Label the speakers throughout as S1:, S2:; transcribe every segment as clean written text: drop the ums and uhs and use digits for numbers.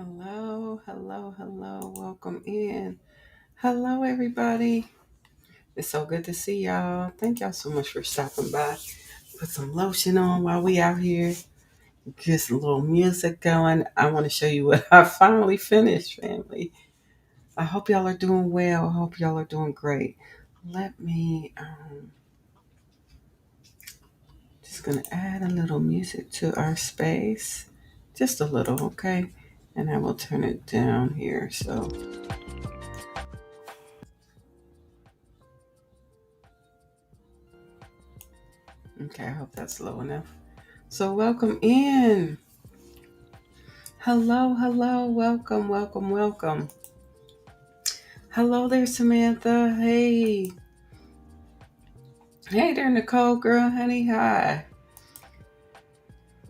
S1: Hello, hello, hello. Welcome in. Hello, everybody. It's so good to see y'all. Thank y'all so much for stopping by. Put some lotion on while we out here. Get some little music going. I want to show you what I finally finished, family. I hope y'all are doing well. I hope y'all are doing great. Let me just gonna add a little music to our space. Just a little, okay? And I will turn it down here. Okay, I hope that's low enough. So, welcome in. Hello, hello, welcome, welcome, welcome. Hello there, Samantha. Hey. Hey there, Nicole, girl, honey, hi.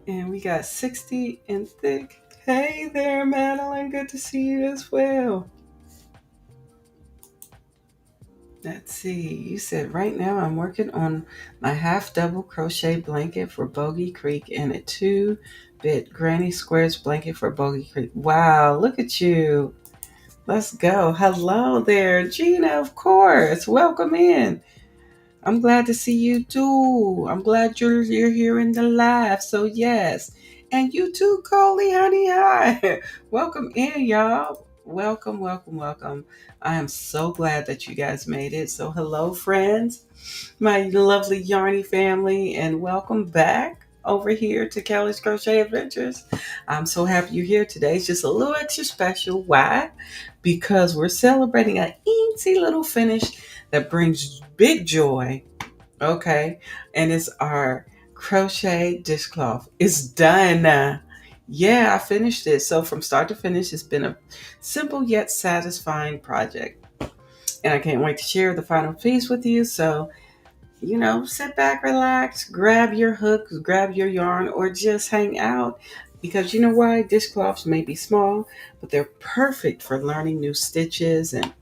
S1: And we got 60 and thick. Hey there, Madeline. Good to see you as well. Let's see. You said right now I'm working on my half double crochet blanket for Bogey Creek and a 2-bit Granny Squares blanket for Bogey Creek. Wow, look at you. Let's go. Hello there, Gina, of course. Welcome in. I'm glad to see you too. I'm glad you're here in the live. So yes. And you too, Coley, honey. Hi. Welcome in, y'all. Welcome, welcome, welcome. I am so glad that you guys made it. So hello, friends, my lovely Yarny family, and welcome back over here to Kelly's Crochet Adventures. I'm so happy you're here today. It's just a little extra special. Why? Because we're celebrating an easy little finish that brings big joy. Okay. And it's our crochet dishcloth. It's done. Yeah, I finished it. So from start to finish, it's been a simple yet satisfying project. And I can't wait to share the final piece with you. So sit back, relax, grab your hook, grab your yarn, or just hang out. Because you know why? Dishcloths may be small, but they're perfect for learning new stitches and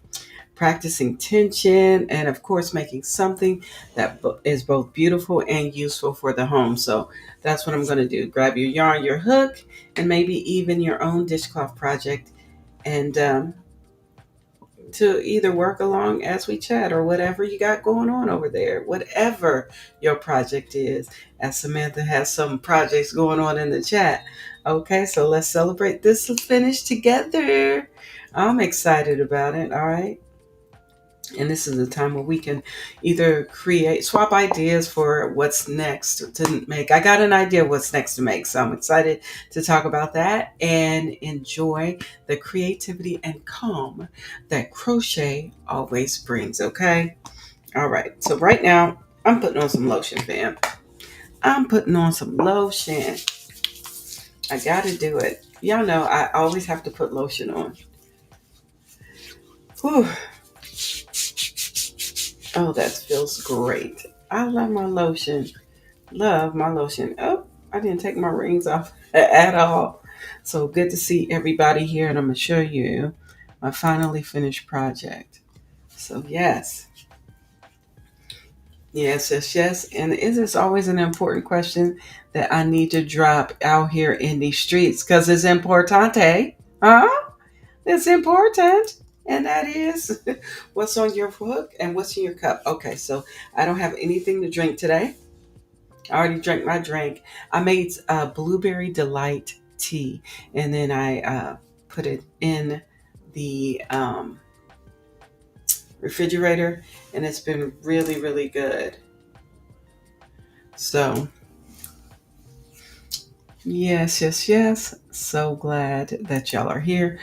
S1: practicing tension, and of course, making something that is both beautiful and useful for the home. So that's what I'm going to do. Grab your yarn, your hook, and maybe even your own dishcloth project, and to either work along as we chat or whatever you got going on over there, whatever your project is. As Samantha has some projects going on in the chat. Okay, so let's celebrate this finish together. I'm excited about it. All right. And this is a time where we can either swap ideas for what's next to make. I got an idea what's next to make, so I'm excited to talk about that and enjoy the creativity and calm that crochet always brings, okay? All right, so right now, I'm putting on some lotion, fam. I'm putting on some lotion. I gotta do it. Y'all know I always have to put lotion on. Whew. Oh, that feels great. I love my lotion. Love my lotion. Oh, I didn't take my rings off at all. So good to see everybody here, and I'm going to show you my finally finished project. So, yes. Yes, yes, yes. And it is always an important question that I need to drop out here in these streets because it's importante. Huh? It's important. And that is what's on your hook and what's in your cup. Okay, so I don't have anything to drink today. I already drank my drink. I made blueberry delight tea, and then I put it in the refrigerator, and it's been really, really good. So, yes, yes, yes. So glad that y'all are here.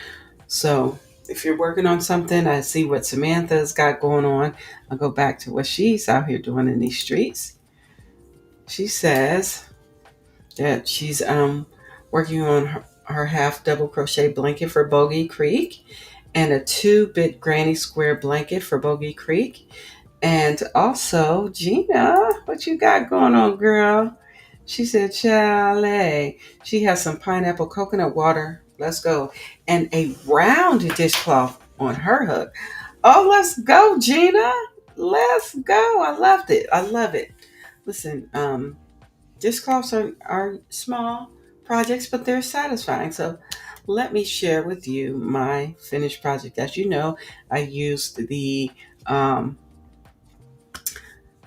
S1: So, if you're working on something, I see what Samantha's got going on. I'll go back to what she's out here doing in these streets. She says that she's working on her half double crochet blanket for Bogey Creek and a 2-bit granny square blanket for Bogey Creek. And also, Gina, what you got going on, girl? She said, Chalet. She has some pineapple coconut water. Let's go. And a round dishcloth on her hook. Oh, let's go, Gina. Let's go. I loved it. I love it. Listen, dishcloths are small projects, but they're satisfying. So let me share with you my finished project. As you know, I used the um,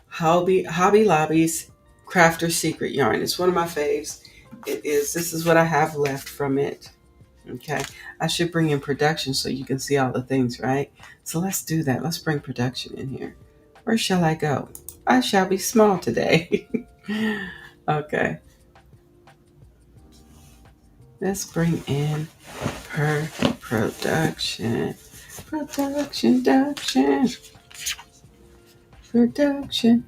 S1: Hobby Lobby's Crafter Secret yarn. It's one of my faves. It is. This is what I have left from it. Okay. I should bring in production so you can see all the things, right? So let's do that. Let's bring production in here. Where shall I go? I shall be small today. Okay. Let's bring in her production. Production.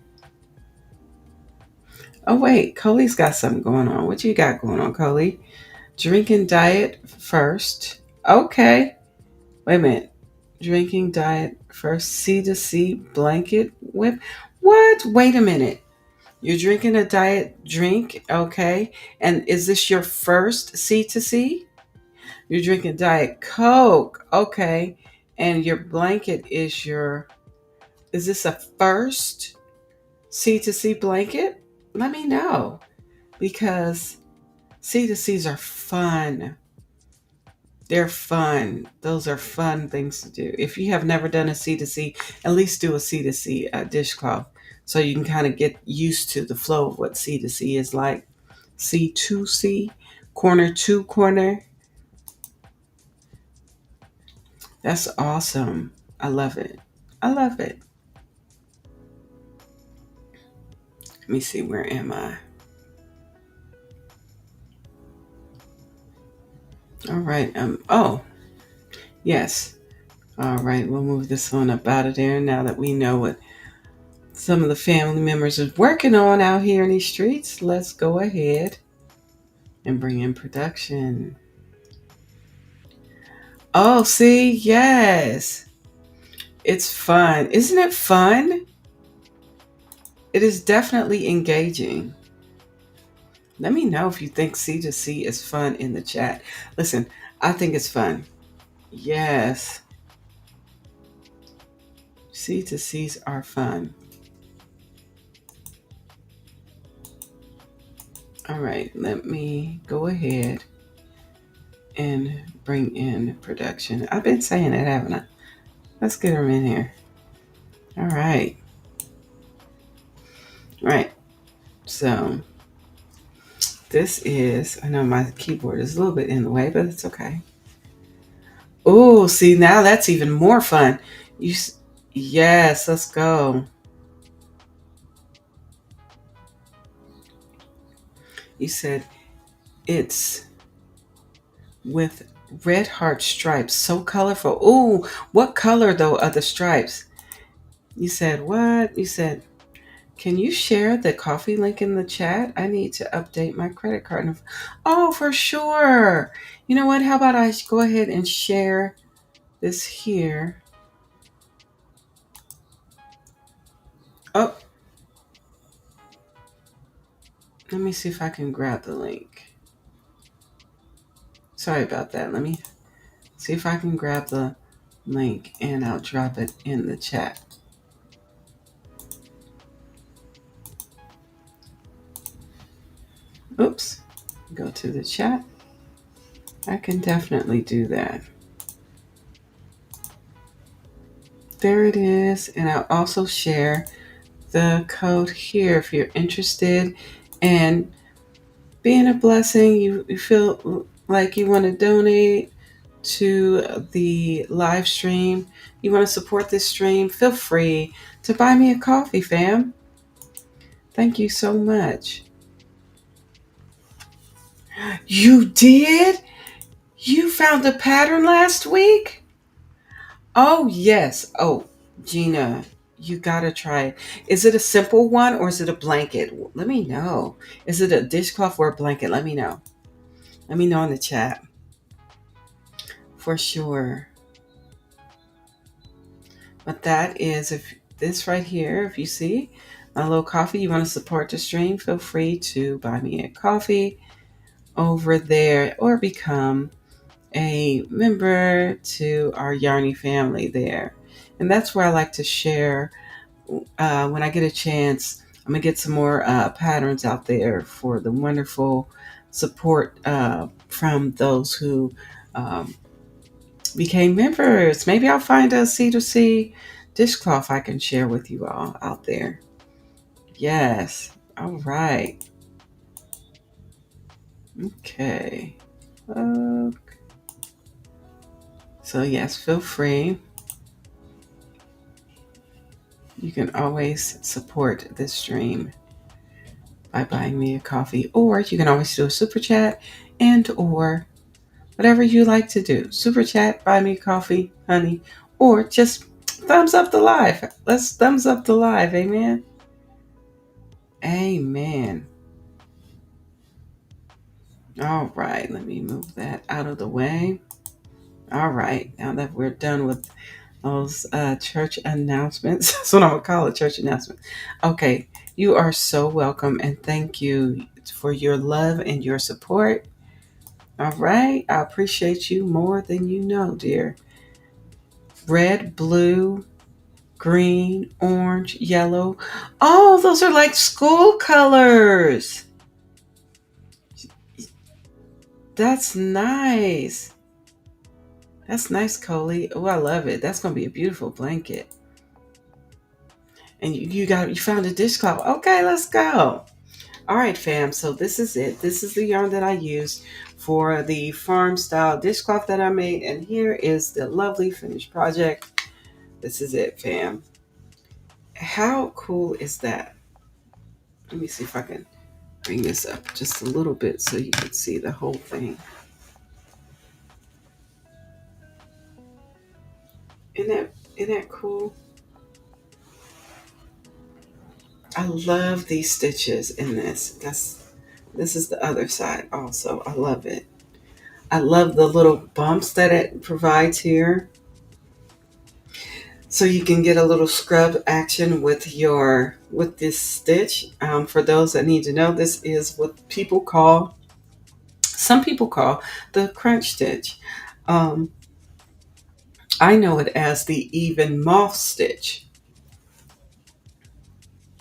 S1: Oh wait, Coley's got something going on. What you got going on, Coley? Drinking diet first. Okay. Wait a minute. Drinking diet first. C to C blanket whip. What? Wait a minute. You're drinking a diet drink, okay? And is this your first C to C? You're drinking Diet Coke, okay? And your blanket is your. Is this a first C to C blanket? Let me know because C to Cs are fun. They're fun. Those are fun things to do. If you have never done a C to C, at least do a C to C dishcloth so you can kind of get used to the flow of what C to C is like. C to C, corner to corner. That's awesome. I love it. I love it. Let me see, where am I? All right. Oh, yes. All right. We'll move this one up out of there now that we know what some of the family members are working on out here in these streets. Let's go ahead and bring in production. Oh, see, yes. It's fun. Isn't it fun? It is definitely engaging. Let me know if you think C to C is fun in the chat. Listen, I think it's fun. Yes. C to C's are fun. All right, let me go ahead and bring in production. I've been saying it, haven't I? Let's get her in here. All right. Right. So this is, I know my keyboard is a little bit in the way, but it's okay. Oh, see, now that's even more fun. Yes, let's go. You said it's with red heart stripes, so colorful. Ooh, what color though are the stripes? You said what? You said, can you share the coffee link in the chat? I need to update my credit card. Oh, for sure. You know what? How about I go ahead and share this here? Oh, let me see if I can grab the link. Sorry about that. Let me see if I can grab the link and I'll drop it in the chat. Oops. Go to the chat. I can definitely do that. There it is. And I'll also share the code here if you're interested in being a blessing. You feel like you want to donate to the live stream, you want to support this stream, feel free to buy me a coffee, fam. Thank you so much. You did? You found a pattern last week? Oh, yes. Oh, Gina, you gotta try it. Is it a simple one or is it a blanket? Let me know. Is it a dishcloth or a blanket? Let me know. Let me know in the chat. For sure. But that is, if this right here, if you see my little coffee, you want to support the stream, feel free to buy me a coffee over there or become a member to our Yarny family there. And that's where I like to share when I get a chance. I'm going to get some more patterns out there for the wonderful support from those who um, became members. Maybe I'll find a C2C dishcloth I can share with you all out there. Yes. All right. Okay. Uh, so, yes, feel free. You can always support this stream by buying me a coffee, or you can always do a super chat and or whatever you like to do. Super chat, buy me coffee, honey, or just thumbs up the live. Let's thumbs up the live. Amen. Amen. All right. Let me move that out of the way. All right. Now that we're done with those church announcements, that's what I'm going to call it, church announcements. Okay. You are so welcome and thank you for your love and your support. All right. I appreciate you more than you know, dear. Red, blue, green, orange, yellow. Oh, those are like school colors. That's nice. That's nice, Coley. Oh, I love it. That's gonna be a beautiful blanket. And you found a dishcloth. Okay, let's go. All right, fam. So this is it. This is the yarn that I used for the farm style dishcloth that I made. And here is the lovely finished project. This is it, fam. How cool is that? Let me see if I can bring this up just a little bit so you can see the whole thing. Isn't that cool? I love these stitches in this. This is the other side also. I love it. I love the little bumps that it provides here. So you can get a little scrub action with this stitch. For those that need to know, this is what some people call the crunch stitch. Um, I know it as the even moth stitch.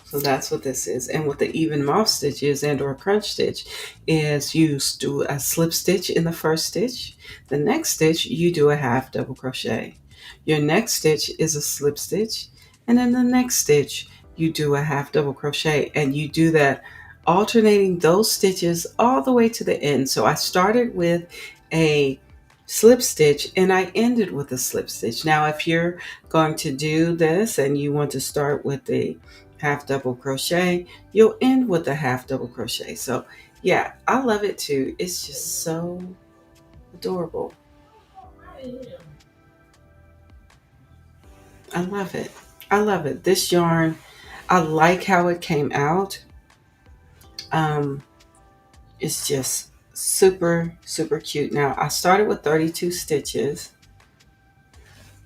S1: So that's what this is. And what the even moth stitch is and or crunch stitch is you do a slip stitch in the first stitch. The next stitch, you do a half double crochet. Your next stitch is a slip stitch. And then the next stitch, you do a half double crochet. And you do that alternating those stitches all the way to the end. So I started with a slip stitch and I ended with a slip stitch. Now, if you're going to do this and you want to start with a half double crochet, you'll end with a half double crochet. So yeah, I love it too. It's just so adorable. I love it. I love it. This yarn, I like how it came out. um it's just super super cute. Now I started with 32 stitches.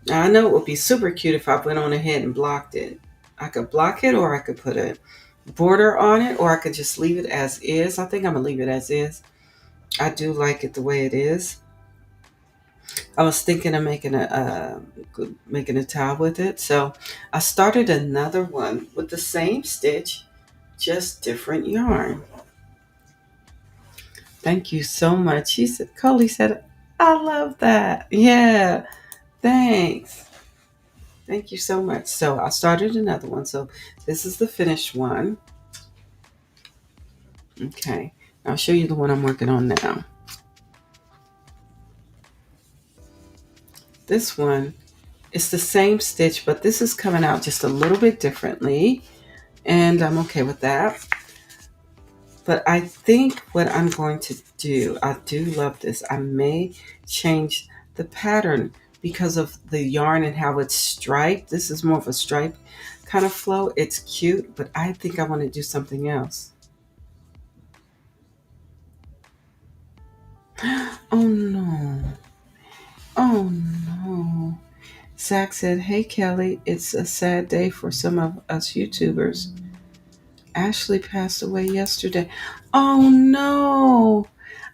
S1: Now I know it would be super cute if I went on ahead and blocked it. I could block it, or I could put a border on it, or I could just leave it as is. I think I'm gonna leave it as is. I do like it the way it is. I was thinking of making a towel with it, so I started another one with the same stitch, just different yarn. Thank you so much. Coley said, I love that. Yeah, thanks. Thank you so much. So I started another one. So this is the finished one. Okay, I'll show you the one I'm working on now. This one, it's the same stitch, but this is coming out just a little bit differently, and I'm okay with that. But I think what I'm going to do, I do love this. I may change the pattern because of the yarn and how it's striped. This is more of a stripe kind of flow. It's cute, but I think I want to do something else. Oh no. Oh no. Zach said, hey Kelly, it's a sad day for some of us YouTubers. Ashley passed away yesterday. Oh no.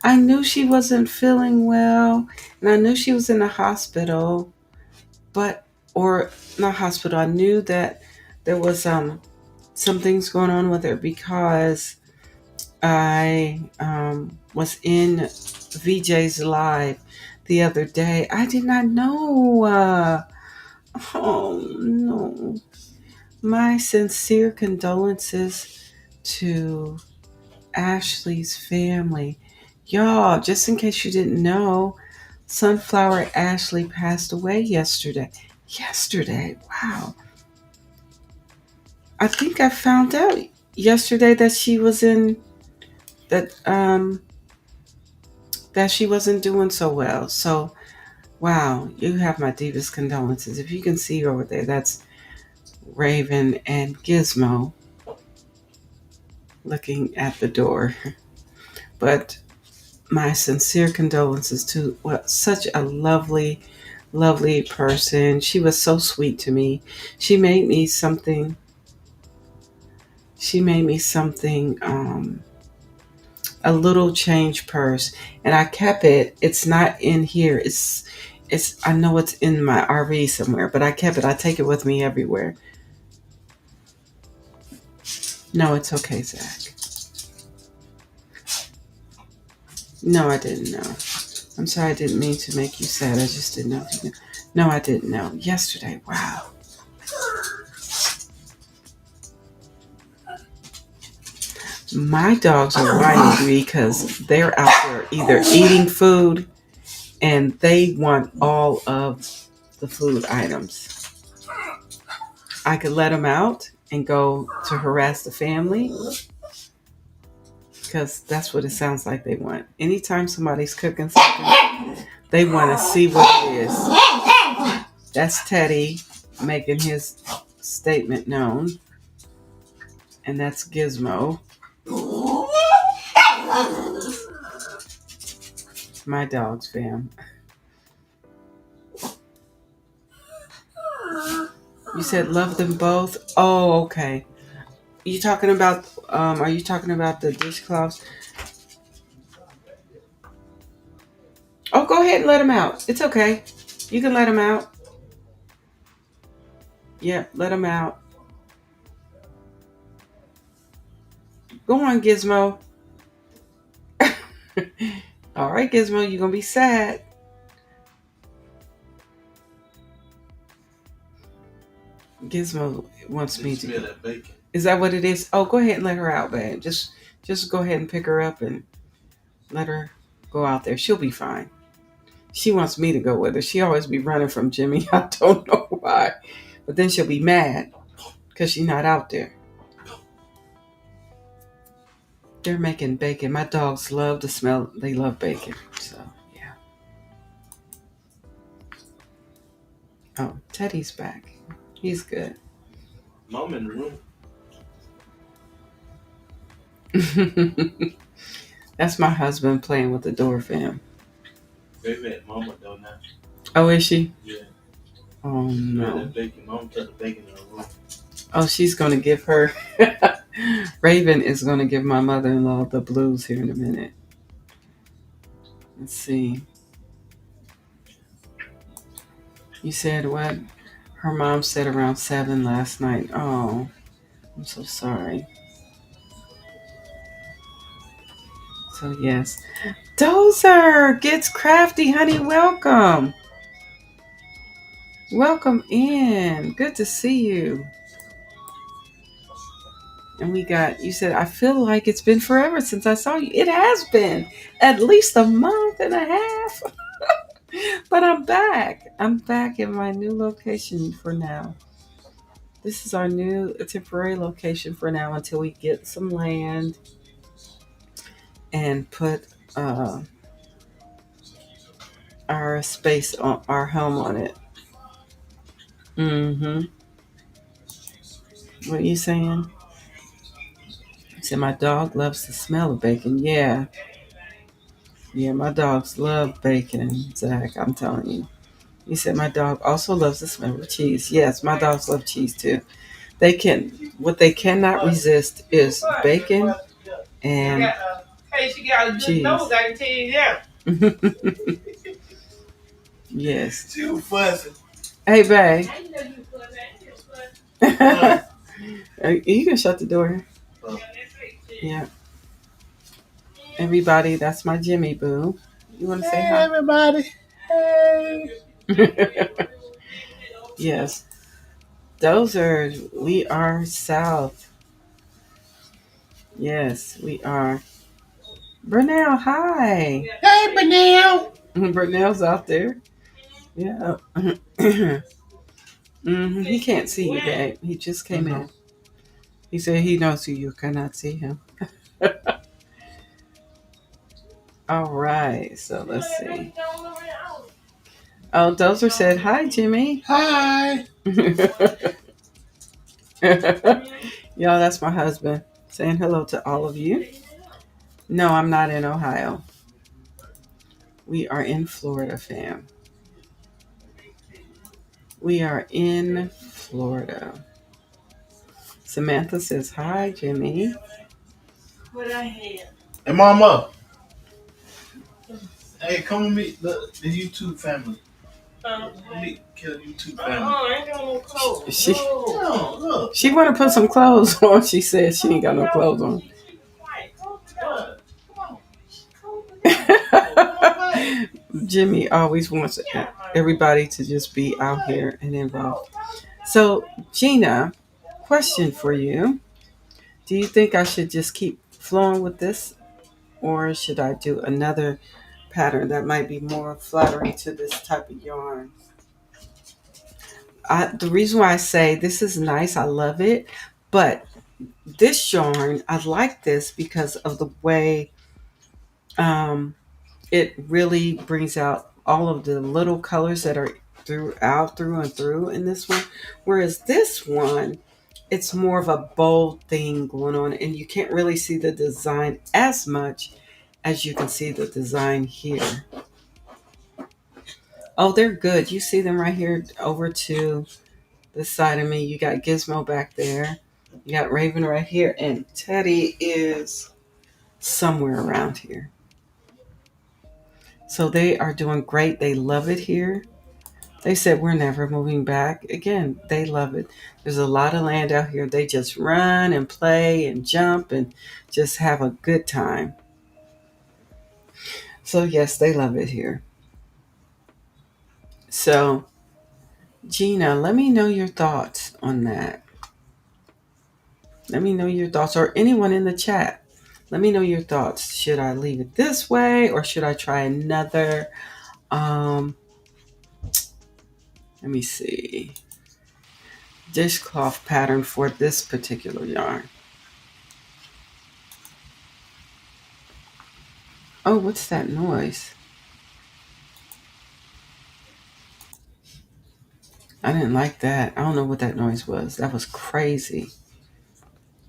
S1: I knew she wasn't feeling well, and I knew she was in the hospital, or not hospital. I knew that there was some things going on with her because I was in VJ's live the other day. I did not know. Oh, no. My sincere condolences to Ashley's family. Y'all, just in case you didn't know, Sunflower Ashley passed away yesterday. Yesterday, wow. I think I found out yesterday that she was in that that she wasn't doing so well. So wow, you have my deepest condolences. If you can see over there, that's Raven and Gizmo looking at the door. But my sincere condolences to such a lovely, lovely person. She was so sweet to me. She made me something. She made me something. A little change purse, and I kept it. It's not in here. It's. I know it's in my RV somewhere, but I kept it. I take it with me everywhere. No, it's okay, Zach. No, I didn't know. I'm sorry, I didn't mean to make you sad. I just didn't know if you knew. No, I didn't know. Yesterday, wow. My dogs are whining because they're out there either eating food and they want all of the food items. I could let them out and go to harass the family because that's what it sounds like they want. Anytime somebody's cooking something, they want to see what it is. That's Teddy making his statement known. And that's Gizmo. My dogs, fam. You said love them both? Oh, okay. Are you talking about the dishcloths? Oh, go ahead and let them out. It's okay. You can let them out. Yeah, let them out. Go on, Gizmo. All right, Gizmo, you're going to be sad. Gizmo wants me to. That bacon. Is that what it is? Oh, go ahead and let her out, man. Just go ahead and pick her up and let her go out there. She'll be fine. She wants me to go with her. She always be running from Jimmy. I don't know why. But then she'll be mad because she's not out there. They're making bacon. My dogs love the smell. They love bacon. So, yeah. Oh, Teddy's back. He's good.
S2: Mom in the
S1: room. That's my husband playing with the door, fam.
S2: Baby, Mama don't know.
S1: Oh, is she?
S2: Yeah.
S1: Oh, no.
S2: Mom put the bacon in the room.
S1: Oh, she's going to give her... Raven is going to give my mother-in-law the blues here in a minute. Let's see. You said what? Her mom said around 7 last night. Oh, I'm so sorry. So, yes. Dozer gets crafty, honey. Welcome. Welcome in. Good to see you. And we got, you said, I feel like it's been forever since I saw you. It has been at least a month and a half. But I'm back. I'm back in my new location for now. This is our new temporary location for now until we get some land and put our space on our home on it. Mm-hmm. What are you saying? You said my dog loves the smell of bacon. Yeah. Yeah, my dogs love bacon, Zach. I'm telling you. You said my dog also loves the smell of cheese. Yes, my dogs love cheese too. What they cannot resist is bacon and
S2: she got a good
S1: cheese.
S2: Nose, I can tell you that.
S1: Yes.
S2: Too fussy.
S1: Hey, babe. You can shut the door. Yeah. Everybody, that's my Jimmy boo. You want to say hi?
S2: Everybody.
S1: Yes, we are south. Yes, we are. Burnell, hi.
S2: Hey, Benil.
S1: Burnell's out there. Yeah. He can't see you, babe. He just came in. He said he knows you cannot see him. All right, so let's see. Oh, Dozer said, hi, Jimmy.
S2: Hi.
S1: Y'all, that's my husband saying hello to all of you. No, I'm not in Ohio. We are in Florida, fam. We are in Florida. Samantha says, hi, Jimmy.
S2: What I had. Hey, Mama. Hey, come with me. Look, the YouTube family. Let me kill YouTube family. I ain't got no clothes. She
S1: want to put some clothes on. She said she ain't got no clothes on. Jimmy always wants everybody to just be out here and involved. So, Gina, question for you. Do you think I should just keep flowing with this, or should I do another pattern that might be more flattering to this type of yarn? The reason why I say this is nice, I love it, but this yarn, I like this because of the way it really brings out all of the little colors that are through and through in this one. Whereas this one, it's more of a bold thing going on, and you can't really see the design as much as you can see the design here. Oh, they're good. You see them right here over to the side of me. You got Gizmo back there. You got Raven right here, and Teddy is somewhere around here. So they are doing great. They love it here. They said we're never moving back. Again, they love it. There's a lot of land out here. They just run and play and jump and just have a good time. So yes, they love it here. So Gina, let me know your thoughts on that. Let me know your thoughts, or anyone in the chat. Let me know your thoughts. Should I leave it this way, or should I try another? Let me see. Dishcloth pattern for this particular yarn. Oh, what's that noise? I didn't like that. I don't know what that noise was. That was crazy.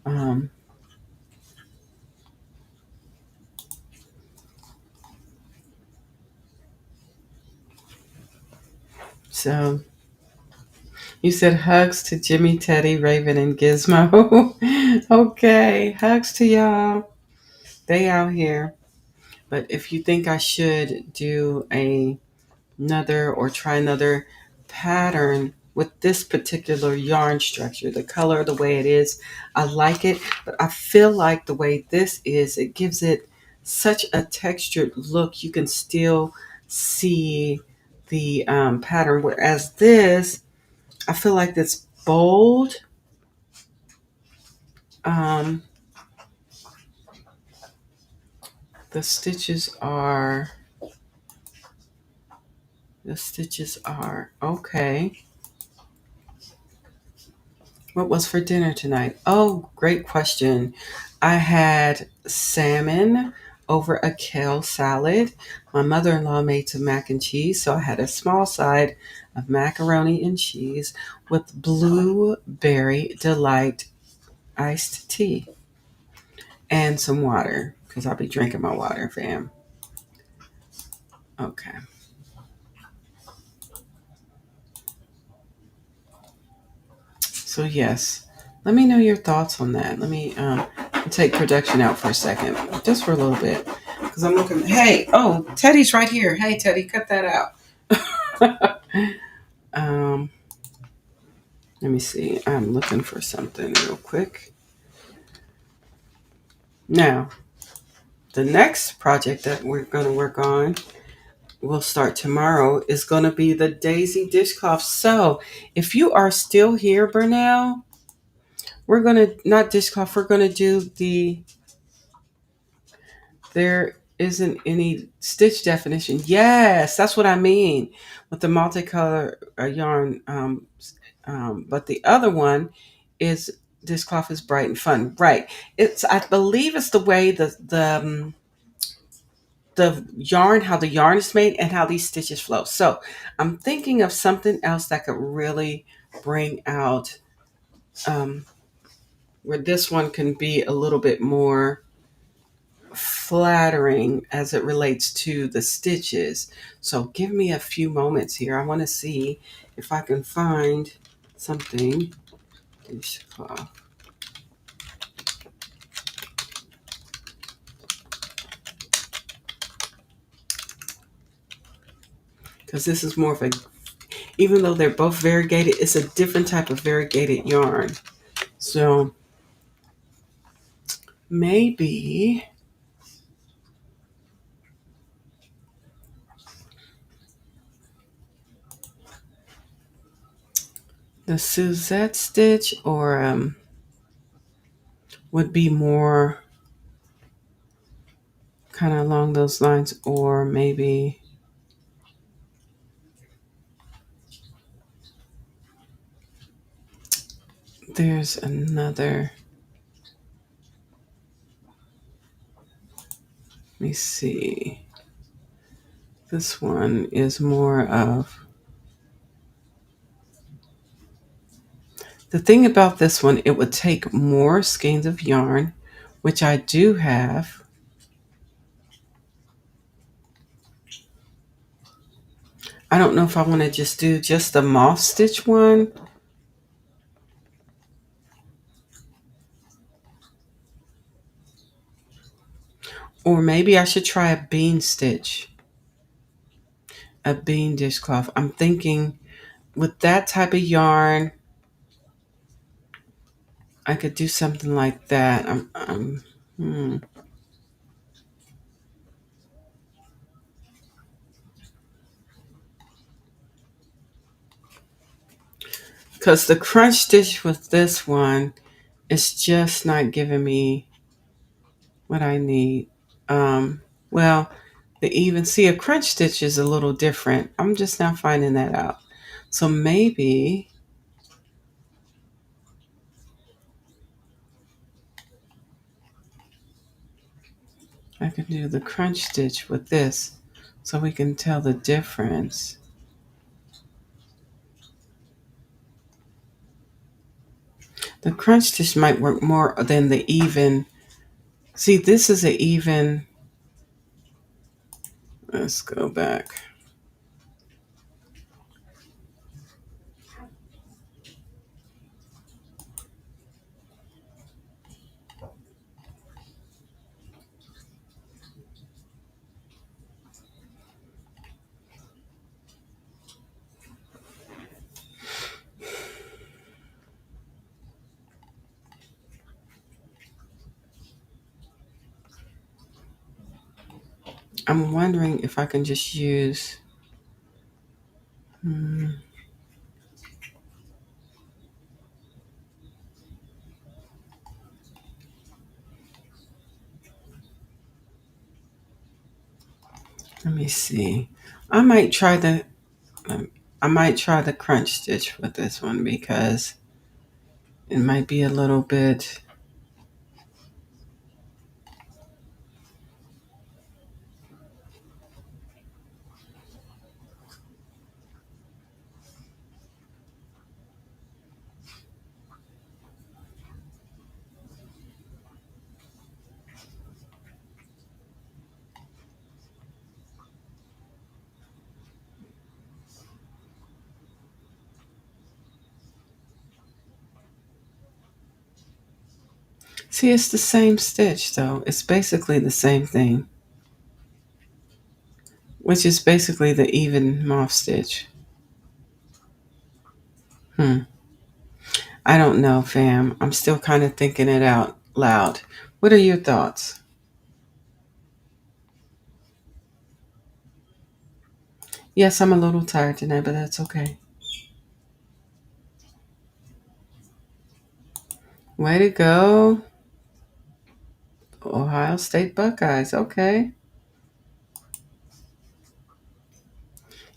S1: Um, so you said hugs to Jimmy, Teddy, Raven, and Gizmo. Okay, hugs to y'all. They out here. But if you think I should do another or try another pattern with this particular yarn structure, the color, the way it is, I like it. But I feel like the way this is, it gives it such a textured look. You can still see the pattern. Whereas this, I feel like it's bold. Um, the stitches are okay. What was for dinner tonight? Oh, great question. I had salmon over a kale salad. My mother-in-law made some mac and cheese, so I had a small side of macaroni and cheese with blueberry delight iced tea and some water, because I'll be drinking my water, fam. Okay. So yes, let me know your thoughts on that. Let me take production out for a second, just for a little bit, because I'm looking. Hey, oh, Teddy's right here. Hey, Teddy, cut that out. um, Let me see. I'm looking for something real quick. Now, the next project that we're going to work on will start tomorrow is going to be the Daisy Dishcloth. So if you are still here, Burnell, we're going to, not dishcloth, we're going to do the, there isn't any stitch definition. Yes, that's what I mean with the multicolor yarn. But the other one is dishcloth is bright and fun. Right. It's, I believe it's the way the yarn, how the yarn is made and how these stitches flow. So I'm thinking of something else that could really bring out, um, where this one can be a little bit more flattering as it relates to the stitches. So give me a few moments here. I want to see if I can find something. Because this is more of a, even though they're both variegated, it's a different type of variegated yarn. So maybe the Suzette stitch or would be more kind of along those lines, or maybe there's another. Let me see. This one is more of, the thing about this one, it would take more skeins of yarn, which I do have. I don't know if I want to just do just the moth stitch one, or maybe I should try a bean stitch, a bean dishcloth. I'm thinking with that type of yarn, I could do something like that. Because the crunch stitch with this one is just not giving me what I need. Well, the even, see, a crunch stitch is a little different. I'm just now finding that out. So maybe I could do the crunch stitch with this so we can tell the difference. The crunch stitch might work more than the even. See, this is an even. Let's go back. I'm wondering if I can just use. Let me see. I might try the. I might try the crunch stitch with this one because it might be a little bit. See, it's the same stitch though. It's basically the same thing, which is basically the even moth stitch. I don't know, fam. I'm still kind of thinking it out loud. What are your thoughts? Yes, I'm a little tired tonight, but that's okay. Way to go, Ohio State Buckeyes. Okay.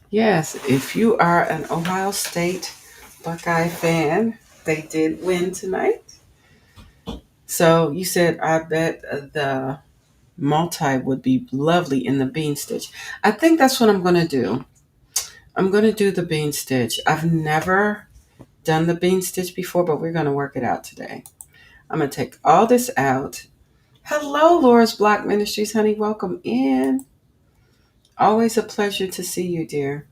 S1: Yes, if you are an Ohio State Buckeye fan, they did win tonight. So you said, I bet the multi would be lovely in the bean stitch. I think that's what I'm going to do. I'm going to do the bean stitch. I've never done the bean stitch before, but we're going to work it out today. I'm going to take all this out. Hello, Laura's Block Ministries, honey. Welcome in. Always a pleasure to see you, dear.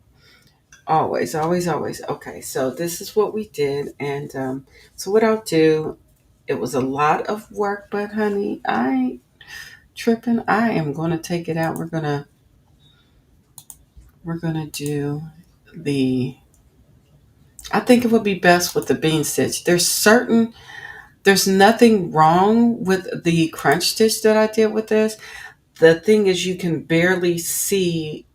S1: Always, always, always. Okay, so this is what we did. And so what I'll do, it was a lot of work, but honey, I ain't tripping. I am going to take it out. We're gonna do the, I think it would be best with the bean stitch. There's nothing wrong with the crunch stitch that I did with this. The thing is, you can barely see,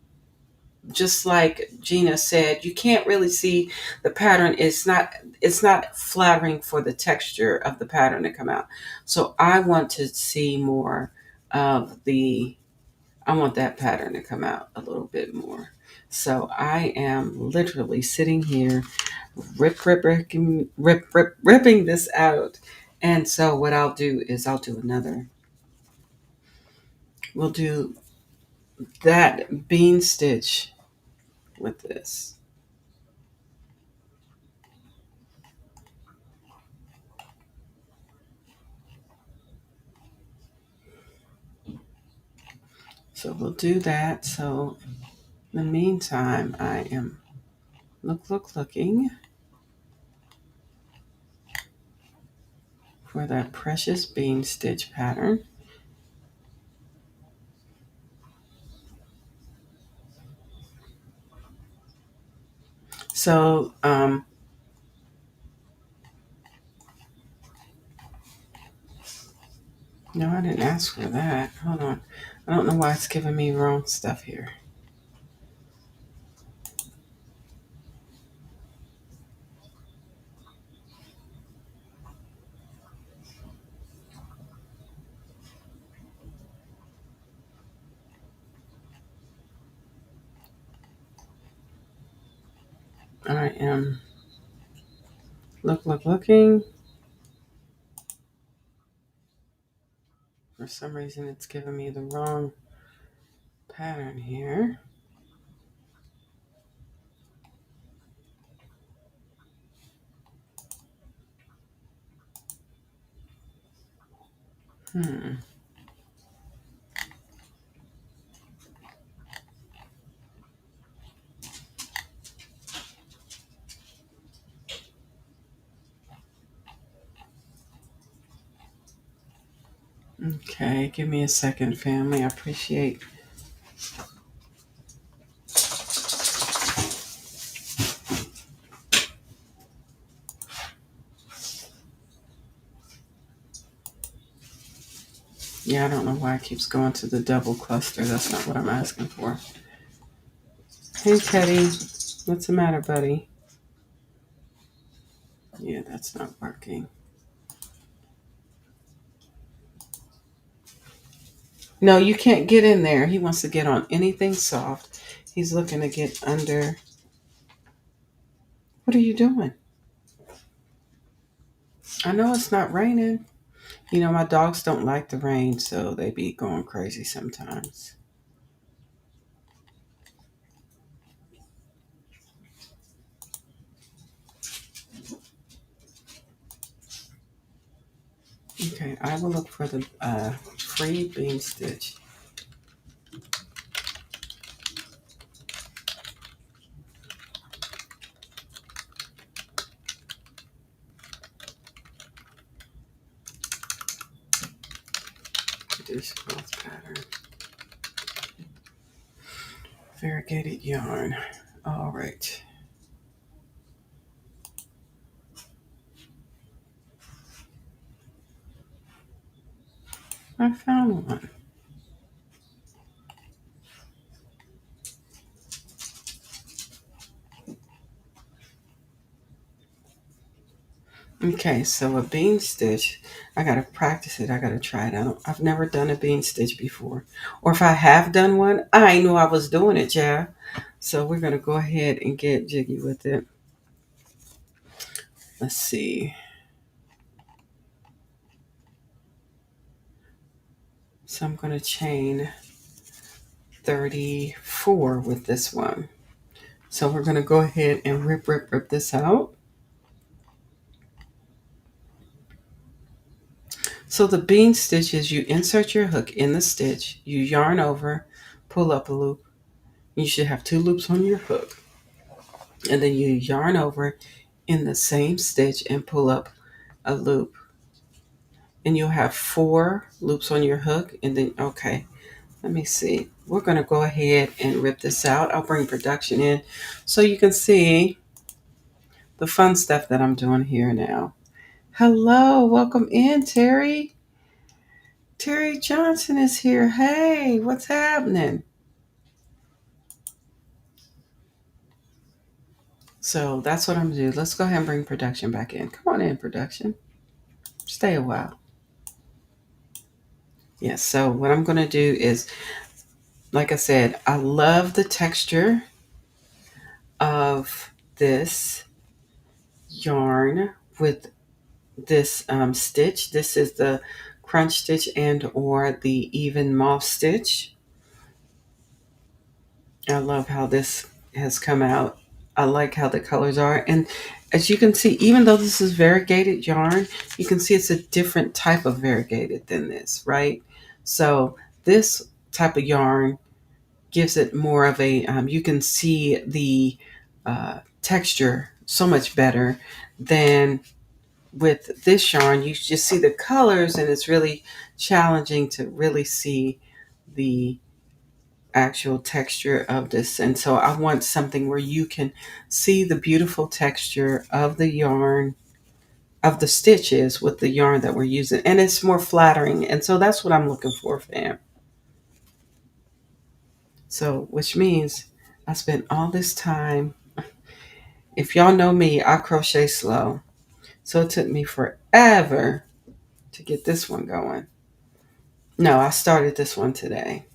S1: just like Gina said, you can't really see the pattern. It's not flattering for the texture of the pattern to come out. So I want to see more of the, I want that pattern to come out a little bit more. So I am literally sitting here ripping this out. And so what I'll do is I'll do another. We'll do that bean stitch with this. So we'll do that. So in the meantime, I am looking for that precious bean stitch pattern. So no, I didn't ask for that. Hold on. I don't know why it's giving me wrong stuff here. I am looking. For some reason, it's giving me the wrong pattern here. Hmm. Okay, give me a second, family. I appreciate. Yeah, I don't know why it keeps going to the double cluster. That's not what I'm asking for. Hey, Teddy. What's the matter, buddy? Yeah, that's not working. No, you can't get in there. He wants to get on anything soft. He's looking to get under. What are you doing? I know it's not raining. You know, my dogs don't like the rain, so they be going crazy sometimes. Okay, I will look for the free bean stitch. Dishcloth pattern. Variegated yarn. All right. I found one. Okay, so a bean stitch, I gotta practice it. I gotta try it. I've never done a bean stitch before. Or if I have done one, I knew I was doing it, yeah. So we're gonna go ahead and get jiggy with it. Let's see. So I'm gonna chain 34 with this one. So we're gonna go ahead and rip this out. So the bean stitch is you insert your hook in the stitch, you yarn over, pull up a loop. You should have two loops on your hook. And then you yarn over in the same stitch and pull up a loop. And you'll have four loops on your hook. And then, okay, let me see. We're going to go ahead and rip this out. I'll bring production in so you can see the fun stuff that I'm doing here now. Hello, welcome in, Terry. Terry Johnson is here. Hey, what's happening? So that's what I'm going to do. Let's go ahead and bring production back in. Come on in, production. Stay a while. Yes, so what I'm going to do is, like I said, I love the texture of this yarn with this stitch. This is the crunch stitch and or the even moth stitch. I love how this has come out. I like how the colors are. And as you can see, even though this is variegated yarn, you can see it's a different type of variegated than this, right? So this type of yarn gives it more of a, you can see the texture so much better than with this yarn. You just see the colors and it's really challenging to really see the actual texture of this. And so I want something where you can see the beautiful texture of the yarn, of the stitches with the yarn that we're using. And it's more flattering. And so that's what I'm looking for, fam. So, which means I spent all this time. If y'all know me, I crochet slow. So it took me forever to get this one going. No, I started this one today.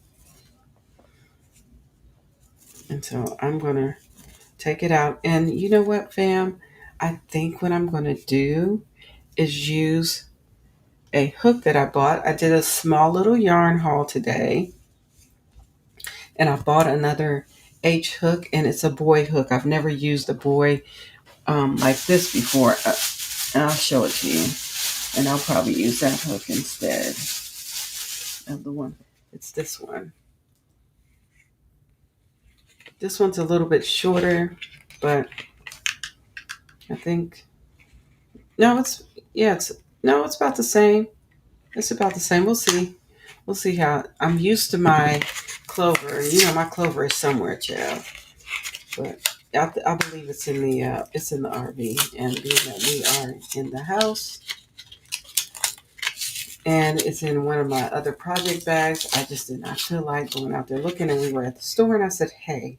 S1: And so I'm going to take it out. And you know what, fam? I think what I'm going to do is use a hook that I bought. I did a small little yarn haul today. And I bought another H hook, and it's a boy hook. I've never used a boy like this before. And I'll show it to you. And I'll probably use that hook instead of the one. It's this one. This one's a little bit shorter, but I think no, it's about the same. It's about the same. We'll see. We'll see how I'm used to my clover. You know, my clover is somewhere, child. But I believe it's in the RV, and being that we are in the house, and it's in one of my other project bags. I just did not feel like going out there looking, and we were at the store, and I said, "Hey,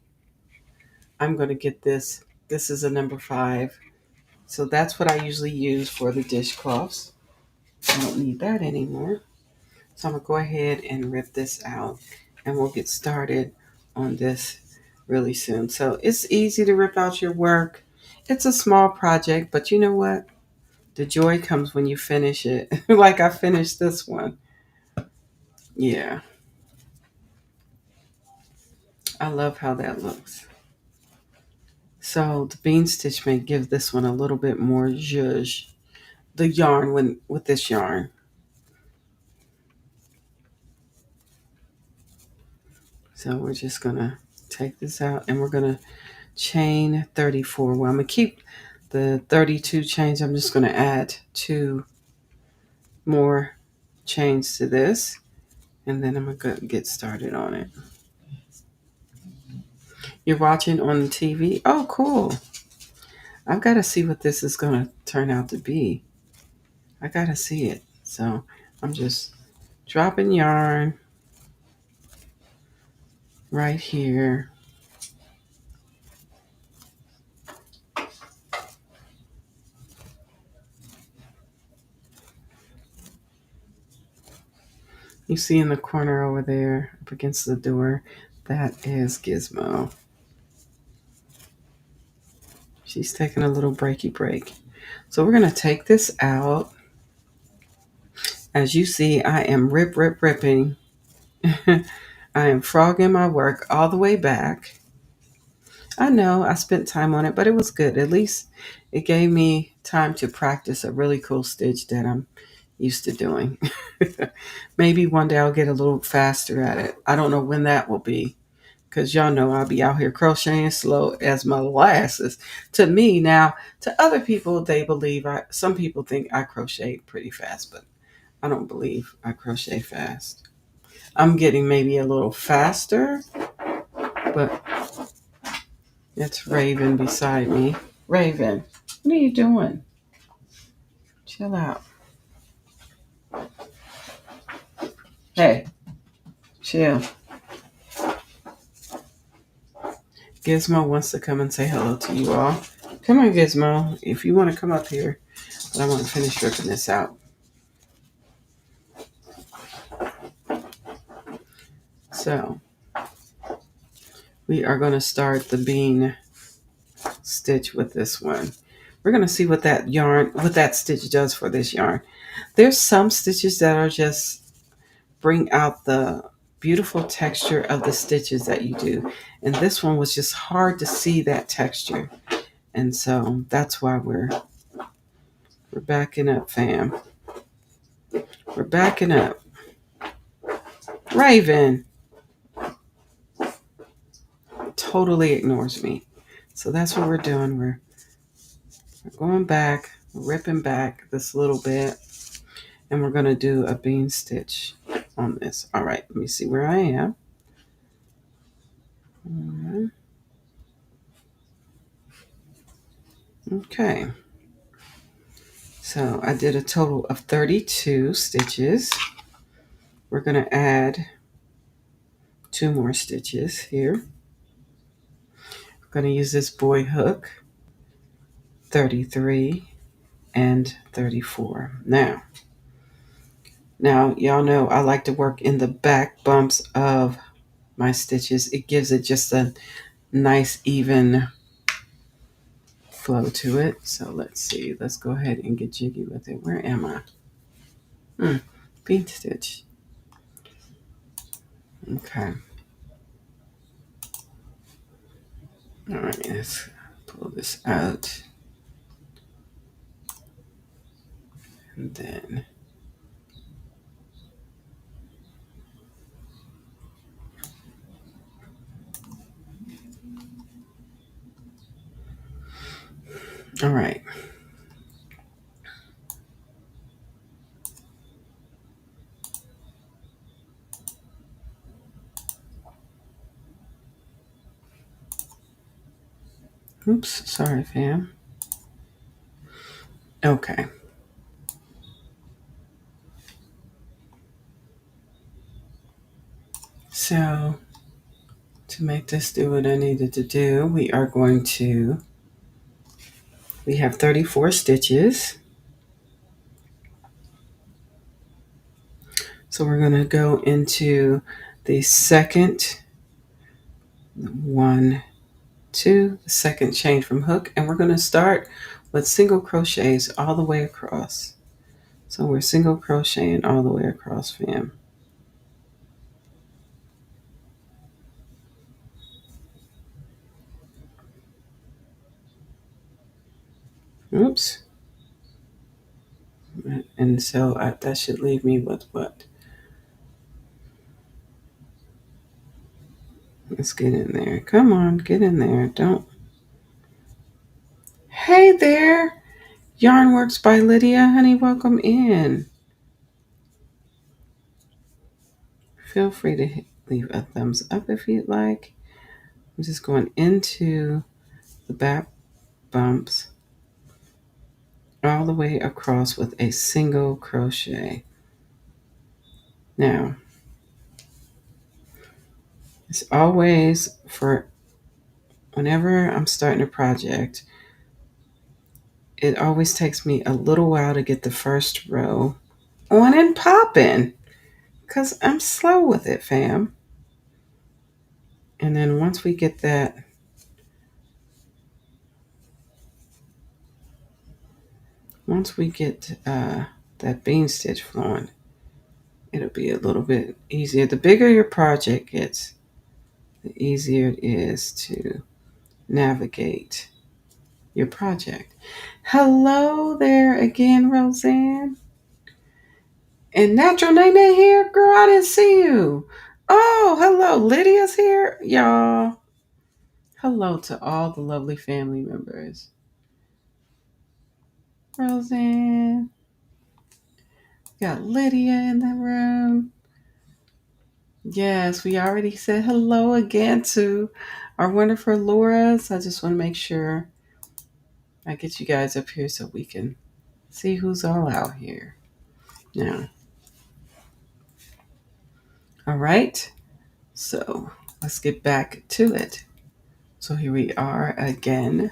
S1: I'm going to get this. This is a number 5." So that's what I usually use for the dishcloths. I don't need that anymore. So I'm going to go ahead and rip this out, and we'll get started on this really soon. So it's easy to rip out your work. It's a small project, but you know what? The joy comes when you finish it. Like I finished this one. Yeah, I love how that looks. So the bean stitch may give this one a little bit more zhuzh. The yarn when with this yarn. So we're just gonna take this out and we're gonna chain 34. Well, I'm gonna keep the 32 chains. I'm just gonna add 2 more chains to this, and then I'm gonna get started on it. You're watching on the TV? Oh, cool. I've got to see what this is gonna turn out to be. I gotta see it. So I'm just dropping yarn right here. You see in the corner over there up against the door, that is Gizmo. She's taking a little breaky break. So we're going to take this out. As you see, I am ripping. I am frogging my work all the way back. I know I spent time on it, but it was good. At least it gave me time to practice a really cool stitch that I'm used to doing. Maybe one day I'll get a little faster at it. I don't know when that will be, because y'all know I'll be out here crocheting slow as molasses. To me now, to other people, they believe some people think I crochet pretty fast, but I don't believe I crochet fast. I'm getting maybe a little faster, but it's Raven beside me. Raven, what are you doing? Chill out. Hey, chill. Gizmo wants to come and say hello to you all. Come on, Gizmo, if you want to come up here. But I want to finish ripping this out. So, we are going to start the bean stitch with this one. We're going to see what that stitch does for this yarn. There's some stitches that are just bring out the beautiful texture of the stitches that you do. And this one was just hard to see that texture. And so that's why we're backing up, fam. We're backing up. Raven totally ignores me. So that's what we're doing. We're going back, ripping back this little bit, and we're going to do a bean stitch on this. All right, let me see where I am. Okay. So I did a total of 32 stitches. We're going to add 2 more stitches here. We're going to use this boy hook, 33 and 34. Now, y'all know I like to work in the back bumps of my stitches. It gives it just a nice even flow to it. So let's see. Let's go ahead and get jiggy with it. Where am I? Bean stitch. Okay. All right, let's pull this out. And then all right. Oops, sorry, fam. Okay. So to make this do what I needed to do, we have 34 stitches. So we're going to go into the second one, two, the second chain from hook, and we're going to start with single crochets all the way across. So we're single crocheting all the way across, fam. Oops. And so that should leave me with what? Let's get in there. Come on, get in there. Don't. Hey there. Yarnworks by Lydia, honey, welcome in. Feel free to leave a thumbs up if you'd like. I'm just going into the back bumps all the way across with a single crochet. Now, it's always for whenever I'm starting a project, it always takes me a little while to get the first row on and popping. because I'm slow with it, fam. And then once we get that bean stitch flowing, it'll be a little bit easier. The bigger your project gets, the easier it is to navigate your project. Hello there again, Roseanne. And Natural Nene here? Girl, I didn't see you. Oh, hello. Lydia's here. Y'all. Hello to all the lovely family members. Roseanne. Got Lydia in the room. Yes, we already said hello again to our wonderful Laura's. I just want to make sure I get you guys up here so we can see who's all out here. Now, all right. So let's get back to it. So here we are again.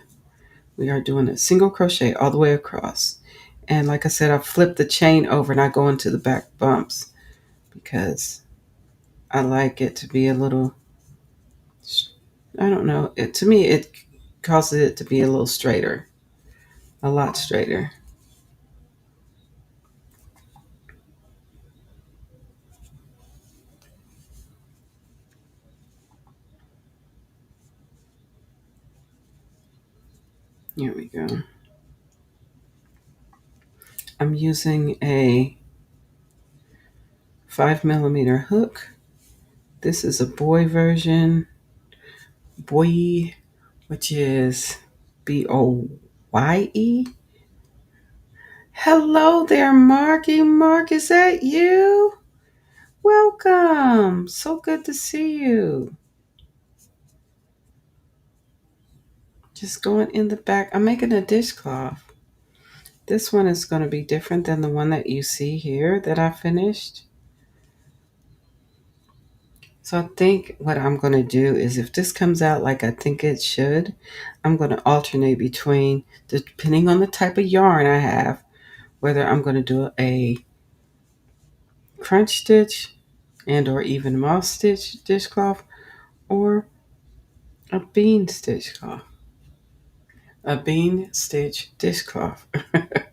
S1: We are doing a single crochet all the way across. And like I said, I flip the chain over and I go into the back bumps because I like it to be a little, I don't know, to me it causes it to be a little straighter, a lot straighter. Here we go. I'm using a 5mm hook. This is a boy, which is Boye. Hello there, Marky. Mark, is that you? Welcome. So good to see you. Just going in the back. I'm making a dishcloth. This one is going to be different than the one that you see here that I finished. So I think what I'm going to do is if this comes out like I think it should, I'm going to alternate between, depending on the type of yarn I have, whether I'm going to do a crunch stitch and or even moss stitch dishcloth or a bean stitch cloth. A bean stitch dishcloth. If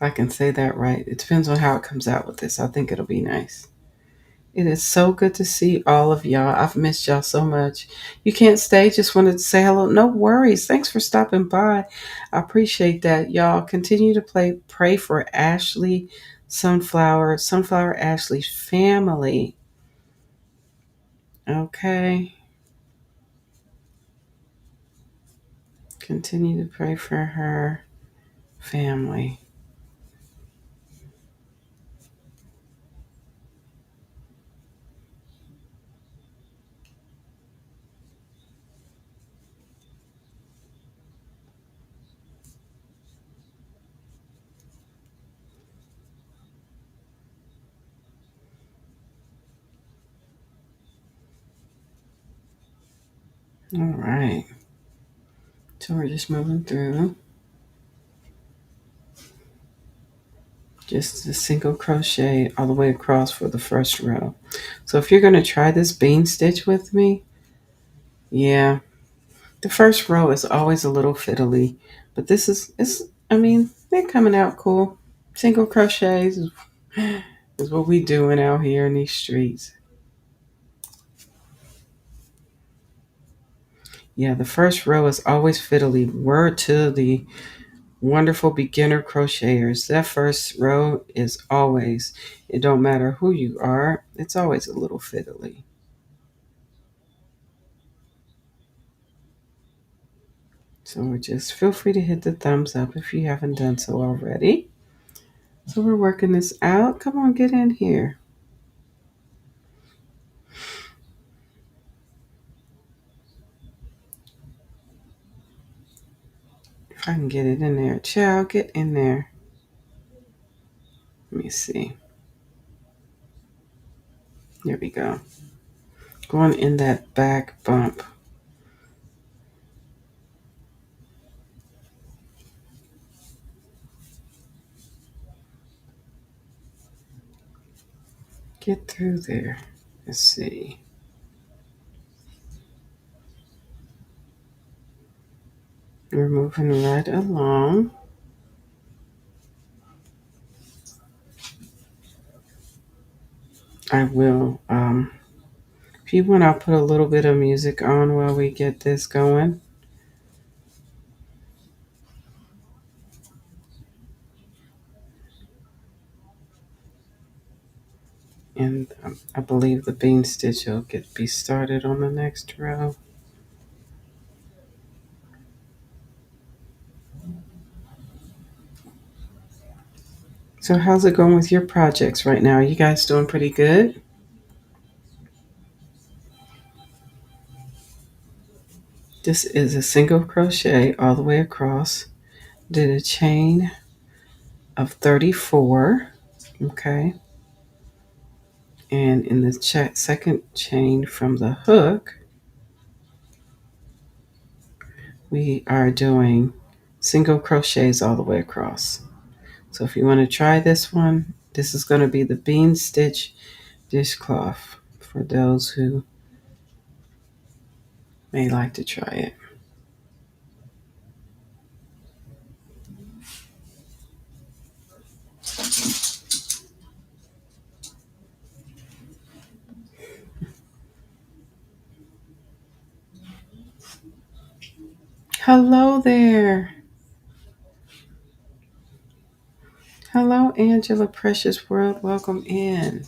S1: I can say that right. It depends on how it comes out with this. I think it'll be nice. It is so good to see all of y'all. I've missed y'all so much. You can't stay, just wanted to say hello. No worries. Thanks for stopping by. I appreciate that. Y'all continue to pray for Ashley Sunflower Ashley's family. Okay. Continue to pray for her family. All right. So we're just moving through. Just a single crochet all the way across for the first row. So if you're going to try this bean stitch with me, yeah, the first row is always a little fiddly, but they're coming out cool. Single crochets is what we doing out here in these streets. Yeah, the first row is always fiddly. Word to the wonderful beginner crocheters. That first row is always, it don't matter who you are, it's always a little fiddly. So just feel free to hit the thumbs up if you haven't done so already. So we're working this out. Come on, get in here. If I can get it in there. Child, get in there. Let me see. There we go. Going in that back bump. get through there. Let's see. We're moving right along. I will, if you want, I'll put a little bit of music on while we get this going. And I believe the bean stitch will be started on the next row. So how's it going with your projects right now? Are you guys doing pretty good? This is a single crochet all the way across. Did a chain of 34. Okay. And in the second chain from the hook, we are doing single crochets all the way across. So if you want to try this one, this is going to be the bean stitch dishcloth for those who may like to try it. Hello there. Hello, Angela Precious World. Welcome in.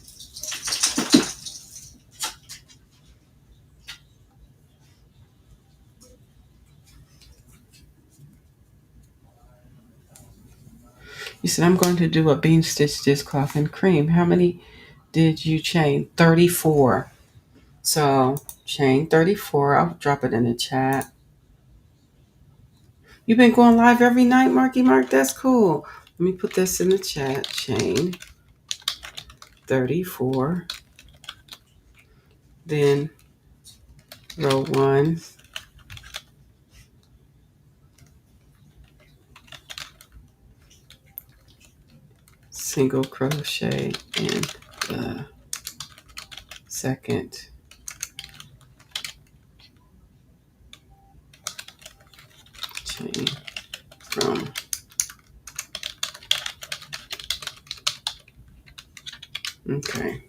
S1: You said I'm going to do a bean stitch dishcloth and cream. How many did you chain? 34. So chain 34. I'll drop it in the chat. You've been going live every night, Marky Mark? That's cool. Let me put this in the chat. Chain 34. Then row 1. Single crochet in the second chain from okay.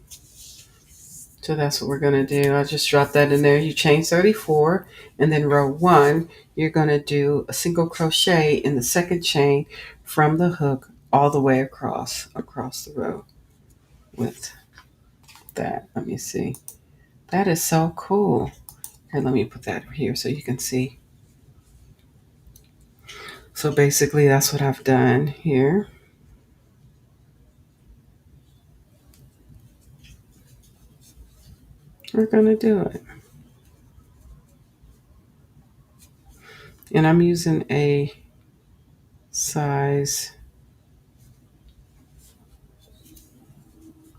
S1: So that's what we're going to do. I'll just drop that in there. You chain 34 and then row 1, you're going to do a single crochet in the second chain from the hook all the way across the row with that. Let me see. That is so cool. Here, let me put that here so you can see. So basically that's what I've done here. We're going to do it. And I'm using a size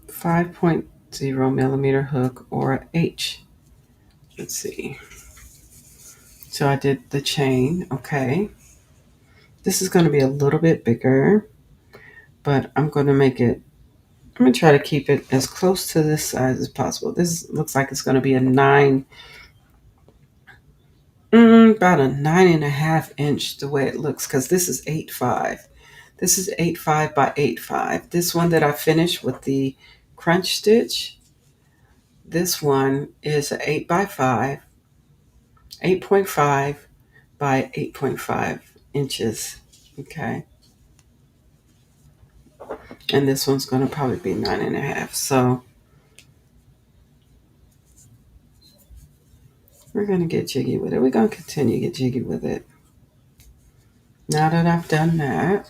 S1: 5.0 millimeter hook or H. Let's see. So I did the chain. Okay. This is going to be a little bit bigger, but I'm going to try to keep it as close to this size as possible. This looks like it's going to be a 9, about a 9.5 inch the way it looks, because this is 8.5. This is 8.5 by 8.5. This one that I finished with the crunch stitch, this one is a 8 by 5, 8.5 by 8.5 inches. Okay. And this one's going to probably be 9.5. So we're going to get jiggy with it. We're going to continue to get jiggy with it. Now that I've done that,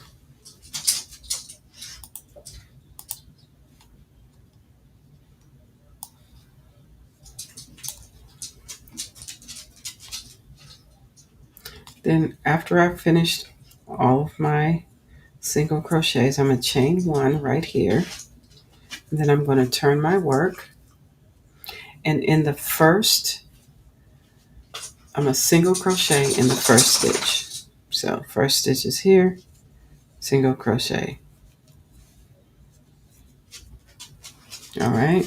S1: then after I've finished all of my single crochets, I'm going to chain 1 right here. And then I'm going to turn my work. And in the first, I'm a single crochet in the first stitch. So first stitch is here, single crochet. All right.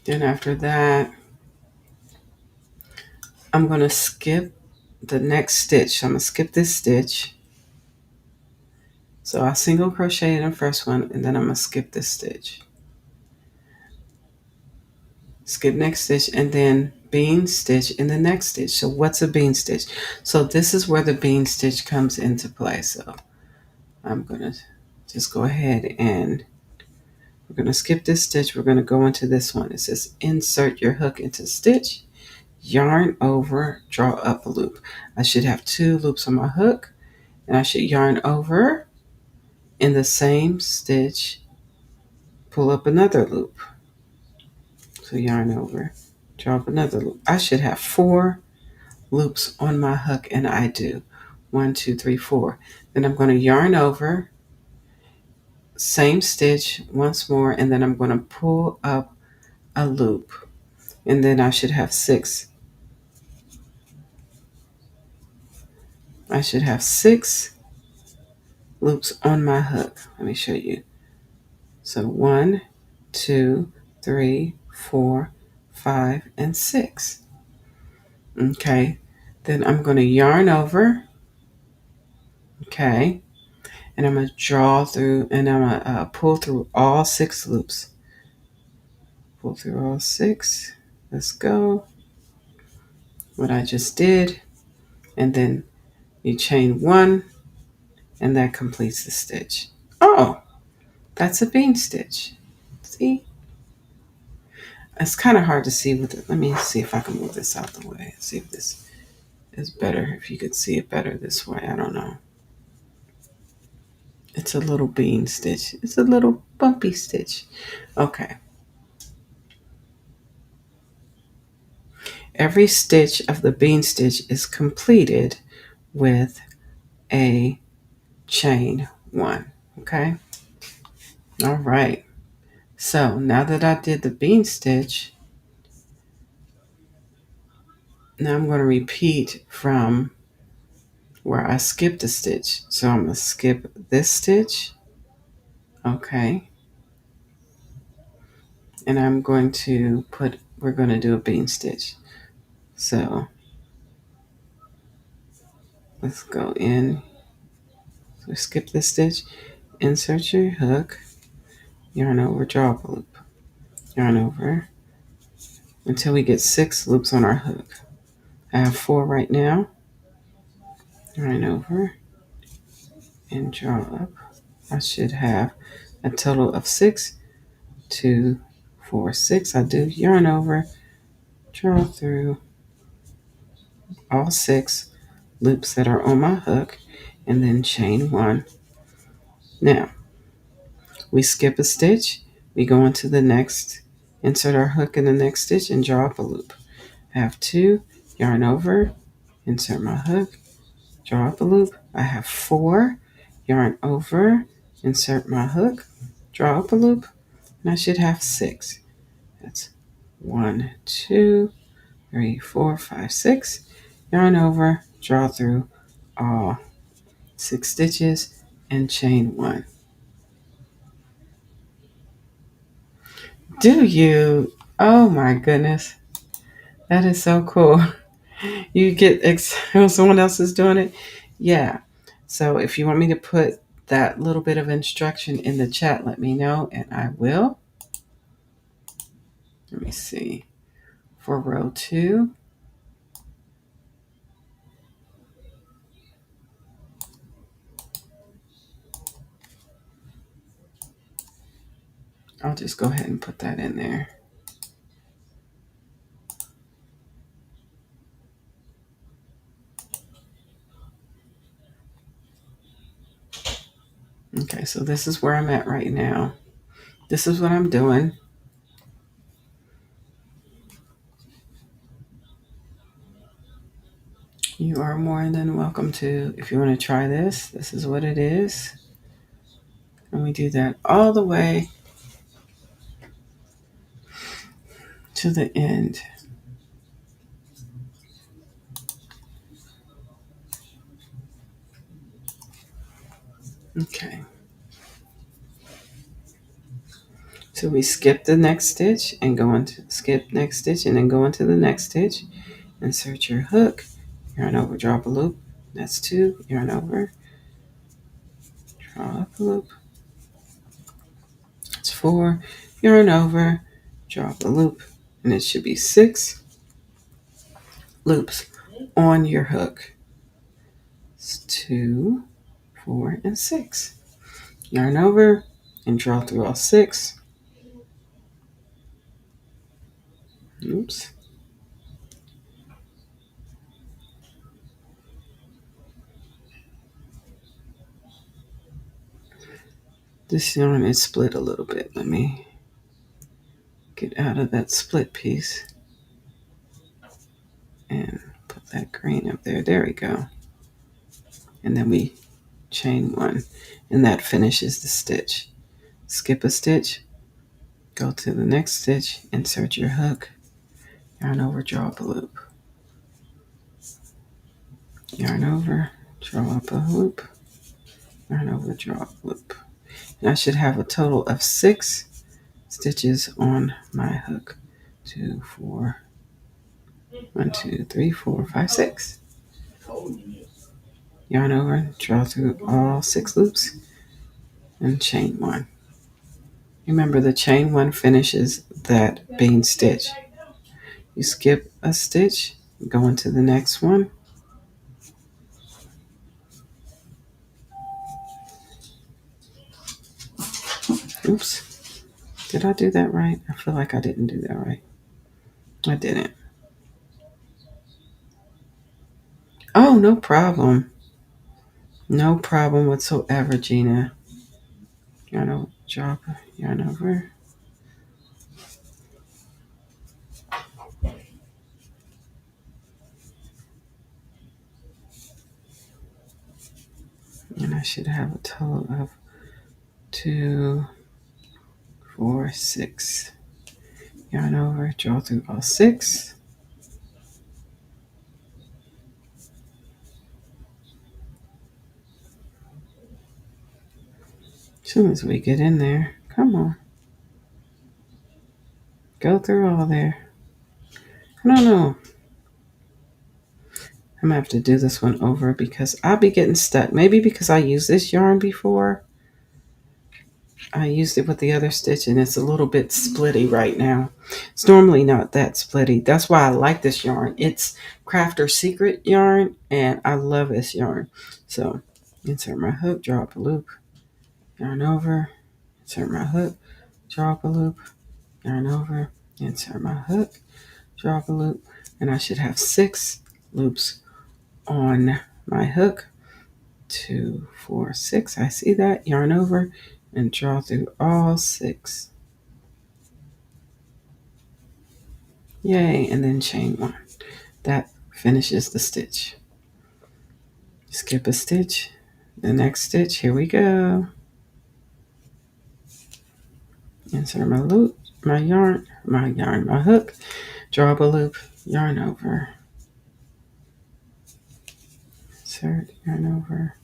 S1: Then after that, I'm going to skip the next stitch. I'm going to skip this stitch. So I'll single crochet in the first one, and then I'm going to skip this stitch. Skip next stitch, and then bean stitch in the next stitch. So what's a bean stitch? So this is where the bean stitch comes into play. So I'm going to just go ahead and we're going to skip this stitch. We're going to go into this one. It says insert your hook into stitch, yarn over, draw up a loop. I should have 2 loops on my hook, and I should yarn over in the same stitch, pull up another loop. So yarn over, draw up another loop. I should have 4 loops on my hook, and I do. 1, 2, 3, 4. Then I'm going to yarn over, same stitch once more, and then I'm going to pull up a loop, and then I should have 6. I should have 6 loops on my hook. Let me show you. So 1, 2, 3, 4, 5, and 6. Okay. Then I'm going to yarn over. Okay. And I'm going to draw through, and I'm going to pull through all 6 loops. Pull through all 6. Let's go. What I just did. And then you chain 1, and that completes the stitch. Oh, that's a bean stitch. See? It's kind of hard to see with it. Let me see if I can move this out the way. See if this is better. If you could see it better this way. I don't know. It's a little bean stitch. It's a little bumpy stitch. Okay. Every stitch of the bean stitch is completed with a chain 1. Okay. All right. So now that I did the bean stitch, now I'm going to repeat from where I skipped a stitch. So I'm going to skip this stitch. Okay. And I'm going to we're going to do a bean stitch. So let's go in. So skip this stitch, insert your hook, yarn over, draw up a loop, yarn over until we get 6 loops on our hook. I have 4 right now. Yarn over and draw up. I should have a total of 6, 2, 4, 6. I do yarn over, draw through all 6 loops that are on my hook, and then chain 1. Now, we skip a stitch, we go into the next, insert our hook in the next stitch, and draw up a loop. I have 2, yarn over, insert my hook, draw up a loop. I have 4, yarn over, insert my hook, draw up a loop, and I should have 6. That's 1, 2, 3, 4, 5, 6. Yarn over, draw through all 6 stitches, and chain 1. Do you? Oh my goodness. That is so cool. You get someone else is doing it? Yeah. So if you want me to put that little bit of instruction in the chat, let me know and I will. Let me see. For row 2. I'll just go ahead and put that in there. Okay, so this is where I'm at right now. This is what I'm doing. You are more than welcome to, if you want to try this, this is what it is. And we do that all the way to the end. Okay. So we skip the next stitch and go into skip next stitch and then go into the next stitch. Insert your hook, yarn over, draw up a loop. That's 2, yarn over, draw up a loop. That's 4, yarn over, draw up a loop. And it should be 6 loops on your hook. It's 2, 4, and 6. Yarn over and draw through all 6. Oops. This yarn is split a little bit. Let me get out of that split piece and put that green up there. There we go. And then we chain 1, and that finishes the stitch. Skip a stitch, go to the next stitch, insert your hook, yarn over, draw up a loop. Yarn over, draw up a loop, yarn over, draw up a loop. And I should have a total of 6 stitches on my hook. 2, 4, 1, 2, 3, 4, 5, 6. Yarn over, draw through all 6 loops, and chain 1. Remember, the chain 1 finishes that bean stitch. You skip a stitch, go into the next one. Oops. Did I do that right? I feel like I didn't do that right. I didn't. Oh, no problem. No problem whatsoever, Gina. Yarn over, drop, yarn over. And I should have a total of 2, 4, 6. Yarn over, draw through all 6. As soon as we get in there, come on. Go through all there. No. I'm gonna have to do this one over because I'll be getting stuck. Maybe because I used this yarn before. I used it with the other stitch and it's a little bit splitty right now. It's normally not that splitty. That's why I like this yarn. It's Crafter Secret yarn and I love this yarn. So insert my hook, draw up a loop, yarn over, insert my hook, draw up a loop, yarn over, insert my hook, draw up a loop, and I should have 6 loops on my hook. 2, 4, 6. I see that. Yarn over and draw through all 6. Yay, and then chain 1. That finishes the stitch. Skip a stitch. The next stitch, here we go. Insert my loop, my hook, draw up a loop, yarn over. Insert, yarn over.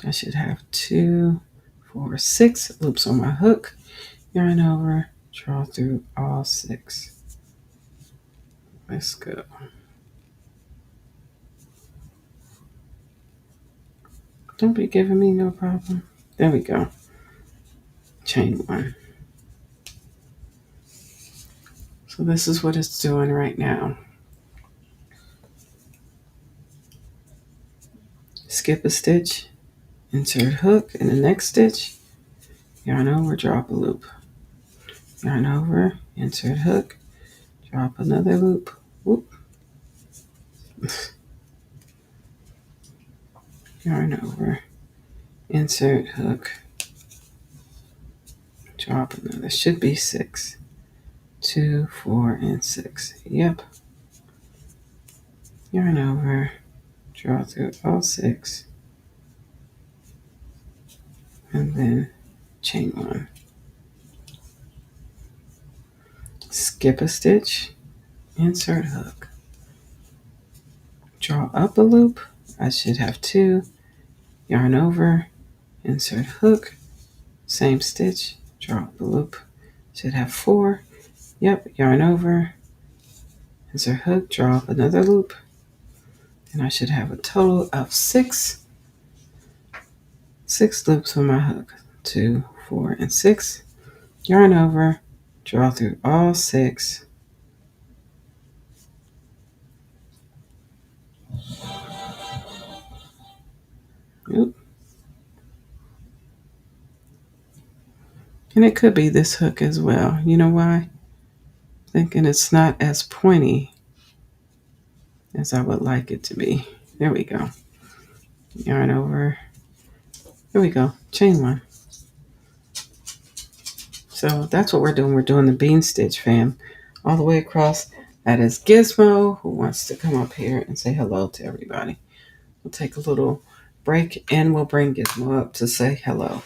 S1: I should have 2, 4, 6 loops on my hook, yarn over, draw through all 6. Let's go. Don't be giving me no problem. There we go. Chain 1. So this is what it's doing right now. Skip a stitch, insert hook in the next stitch, yarn over, drop a loop. Yarn over, insert hook, drop another loop. Whoop. Yarn over, insert hook, drop another. Should be 6. 2, 4, and 6. Yep. Yarn over, draw through all 6, and then chain 1. Skip a stitch, insert hook, draw up a loop. I should have 2, yarn over, insert hook, same stitch, draw up a loop. Should have 4, yep, yarn over, insert hook, draw up another loop, and I should have a total of 6 loops on my hook. 2, 4, and 6, yarn over, draw through all 6. Oop. And it could be this hook as well. You know why? Thinking it's not as pointy as I would like it to be. There we go. Yarn over. There we go. Chain 1. So that's what we're doing. We're doing the bean stitch, fam. All the way across. That is Gizmo, who wants to come up here and say hello to everybody. We'll take a little break and we'll bring Gizmo up to say hello.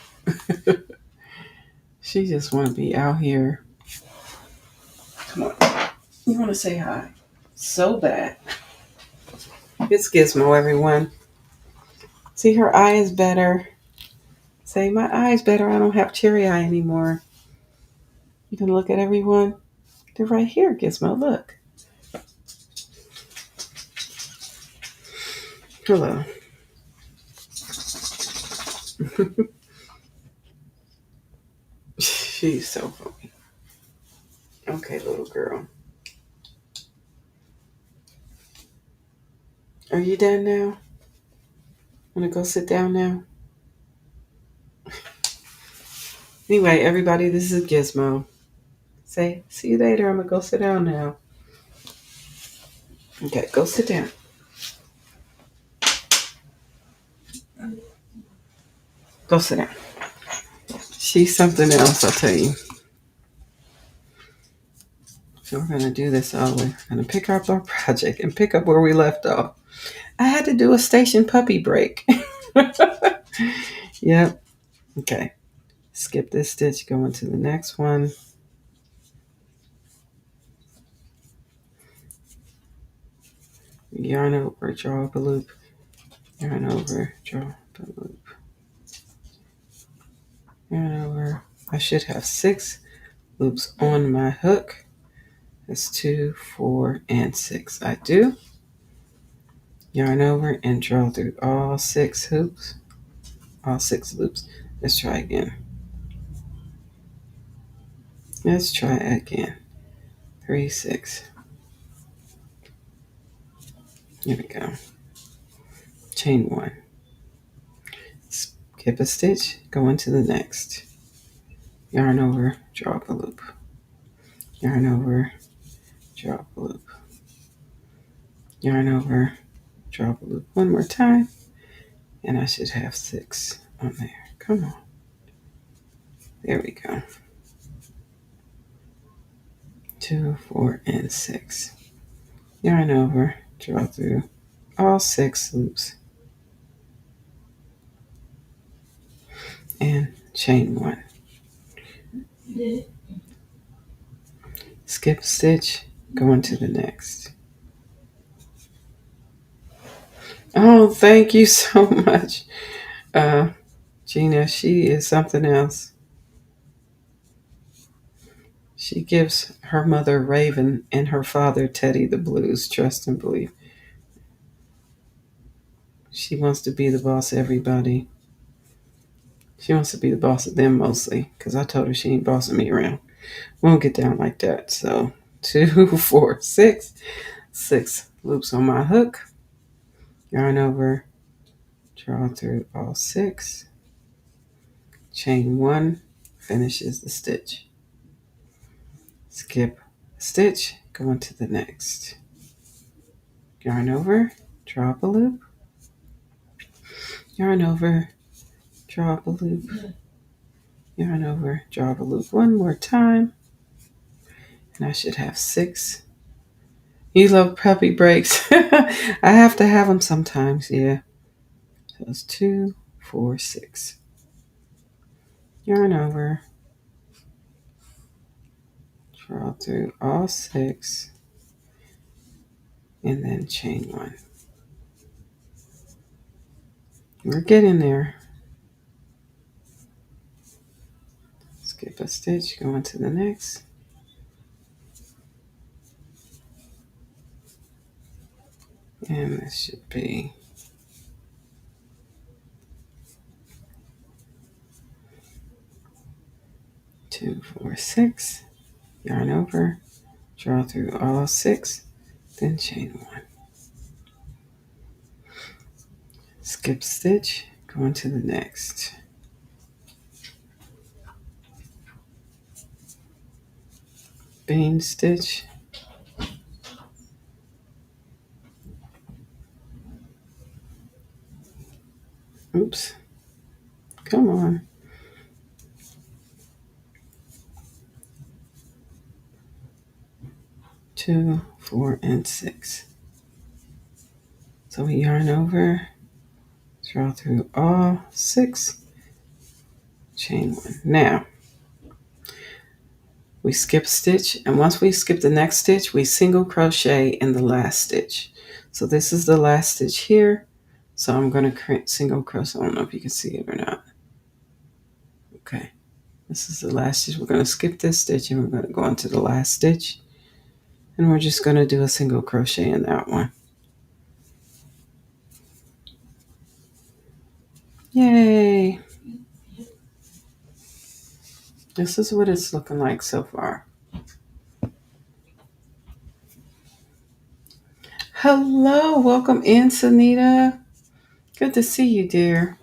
S1: She just want to be out here. Come on. You want to say hi? So bad. It's Gizmo, everyone. See, her eye is better. Say, my eye is better. I don't have cherry eye anymore. You can look at everyone. They're right here, Gizmo. Look. Hello. She's so funny. Okay, little girl. Are you done now? Want to go sit down now? Anyway, everybody, this is Gizmo. Say, see you later. I'm going to go sit down now. Okay, go sit down. Go sit down. She's something else, I'll tell you. So we're going to do this all the way. We're going to pick up our project and pick up where we left off. I had to do a station puppy break. Yep. Okay. Skip this stitch, go into the next one. Yarn over, draw up a loop. Yarn over, draw up a loop. Yarn over. I should have 6 loops on my hook. That's 2, 4, and 6. I do. Yarn over and draw through all 6 hoops. All 6 loops. Let's try again. Let's try again. 3, 6. Here we go. Chain 1. Skip a stitch, go into the next. Yarn over, draw up a loop. Yarn over, draw up a loop. Yarn over, draw up a loop one more time. And I should have 6 on there. Come on. There we go. 2, 4, and 6. Yarn over, draw through all 6 loops. And chain 1. Skip a stitch, go into the next. Oh, thank you so much. Gina, she is something else. She gives her mother Raven and her father Teddy the blues, trust and believe. She wants to be the boss of everybody. She wants to be the boss of them mostly, because I told her she ain't bossing me around. We won't get down like that. So 2, 4, 6. 6 loops on my hook. Yarn over, draw through all 6. Chain 1 finishes the stitch. Skip a stitch, go into the next. Yarn over, draw up a loop. Yarn over, draw up a loop. Yarn over, draw up a loop one more time. And I should have 6. You love puppy breaks. I have to have them sometimes, yeah. So it's 2, 4, 6. Yarn over, draw through all 6, and then chain 1. We're getting there. Skip a stitch, go into the next. And this should be 2, 4, 6. Yarn over, draw through all 6, then chain 1. Skip stitch, go into the next. Bean stitch. Oops. Come on. 2, 4, and 6. So we yarn over, draw through all 6, chain 1. Now, we skip stitch, and once we skip the next stitch, we single crochet in the last stitch. So this is the last stitch here. So I'm going to single crochet. I don't know if you can see it or not. Okay. This is the last stitch. We're going to skip this stitch and we're going to go into the last stitch. And we're just going to do a single crochet in that one. Yay! This is what it's looking like so far. Hello, welcome in, Sunita. Good to see you, dear.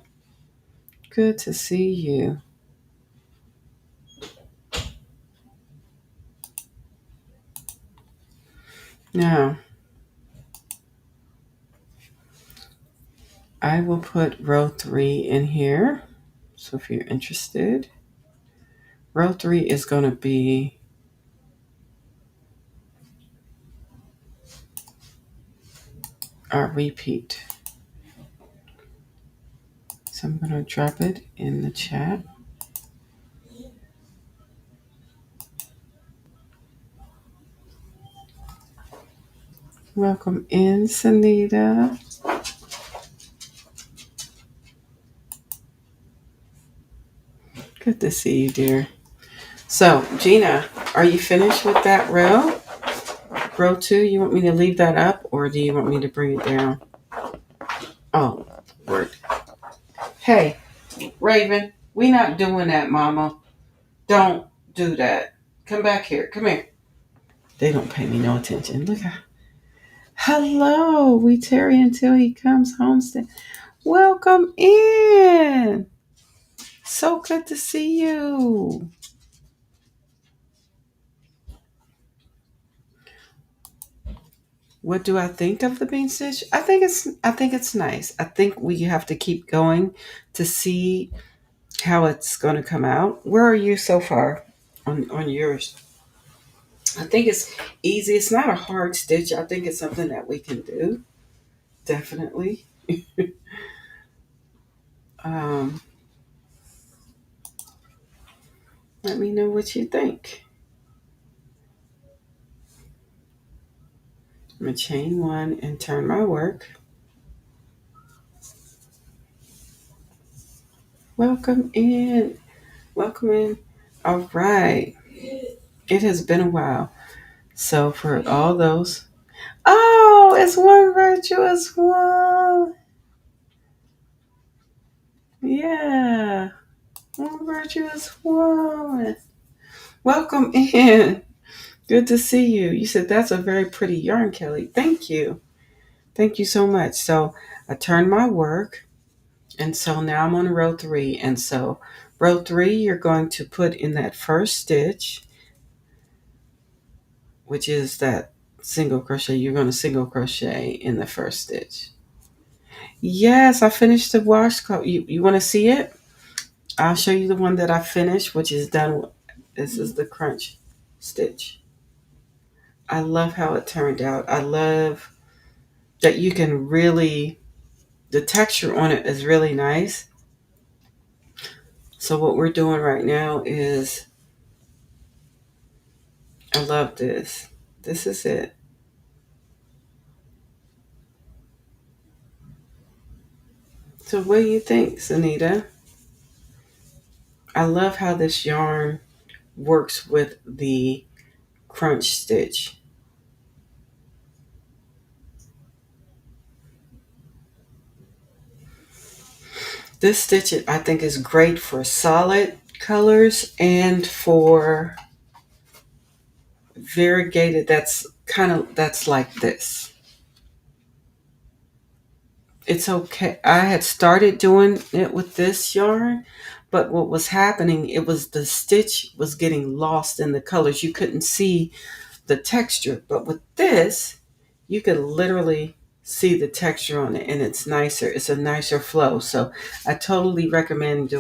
S1: Good to see you. Now, I will put row 3 in here. So if you're interested, row 3 is going to be our repeat. So I'm going to drop it in the chat. Welcome in, Sunita. Good to see you, dear. So, Gina, are you finished with that row? Row 2, you want me to leave that up or do you want me to bring it down? Oh, word. Hey, Raven, we not doing that, Mama. Don't do that. Come back here. Come here. They don't pay me no attention. Look at. Hello, we tarry until he comes home. Welcome in. So good to see you. What do I think of the bean stitch? I think it's nice. I think we have to keep going to see how it's going to come out. Where are you so far on yours? I think it's easy. It's not a hard stitch. I think it's something that we can do. Definitely. um, Let me know what you think. I'm going to chain 1 and turn my work. Welcome in. Welcome in. All right. It has been a while. So for all those. Oh, it's one virtuous one. Yeah. One virtuous one. Welcome in. Good to see you. You said that's a very pretty yarn, Kelly. Thank you. Thank you so much. So I turned my work. And so now I'm on row 3. And so row 3, you're going to put in that first stitch, which is that single crochet. You're going to single crochet in the first stitch. Yes, I finished the washcloth. You want to see it? I'll show you the one that I finished, which is done. This is the crunch stitch. I love how it turned out. I love that you can really, the texture on it is really nice. So what we're doing right now is, I love this. This is it. So what do you think, Sunita? I love how this yarn works with the crunch stitch. This stitch I think is great for solid colors and for variegated that's like this. It's okay. I had started doing it with this yarn, but what was happening, it was the stitch was getting lost in the colors. You couldn't see the texture. But with this, you could literally see the texture on it and it's nicer. It's a nicer flow. So I totally recommend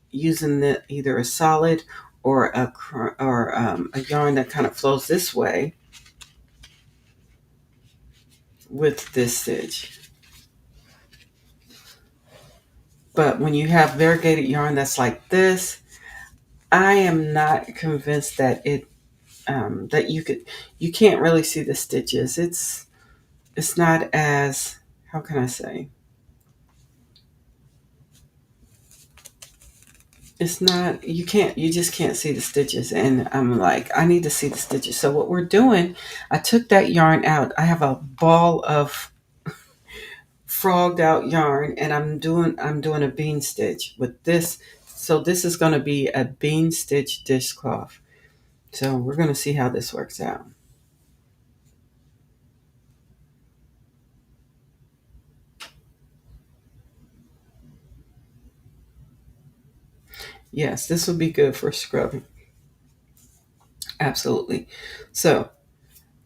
S1: using either a solid or a yarn that kind of flows this way with this stitch. But when you have variegated yarn that's like this, I am not convinced that that you can't really see the stitches. It's not as, how can I say? It's not, you just can't see the stitches. And I'm like, I need to see the stitches. So what we're doing, I took that yarn out. I have a ball of frogged out yarn and I'm doing a bean stitch with this. So this is going to be a bean stitch dishcloth. So we're going to see how this works out. Yes, this will be good for scrubbing. Absolutely. So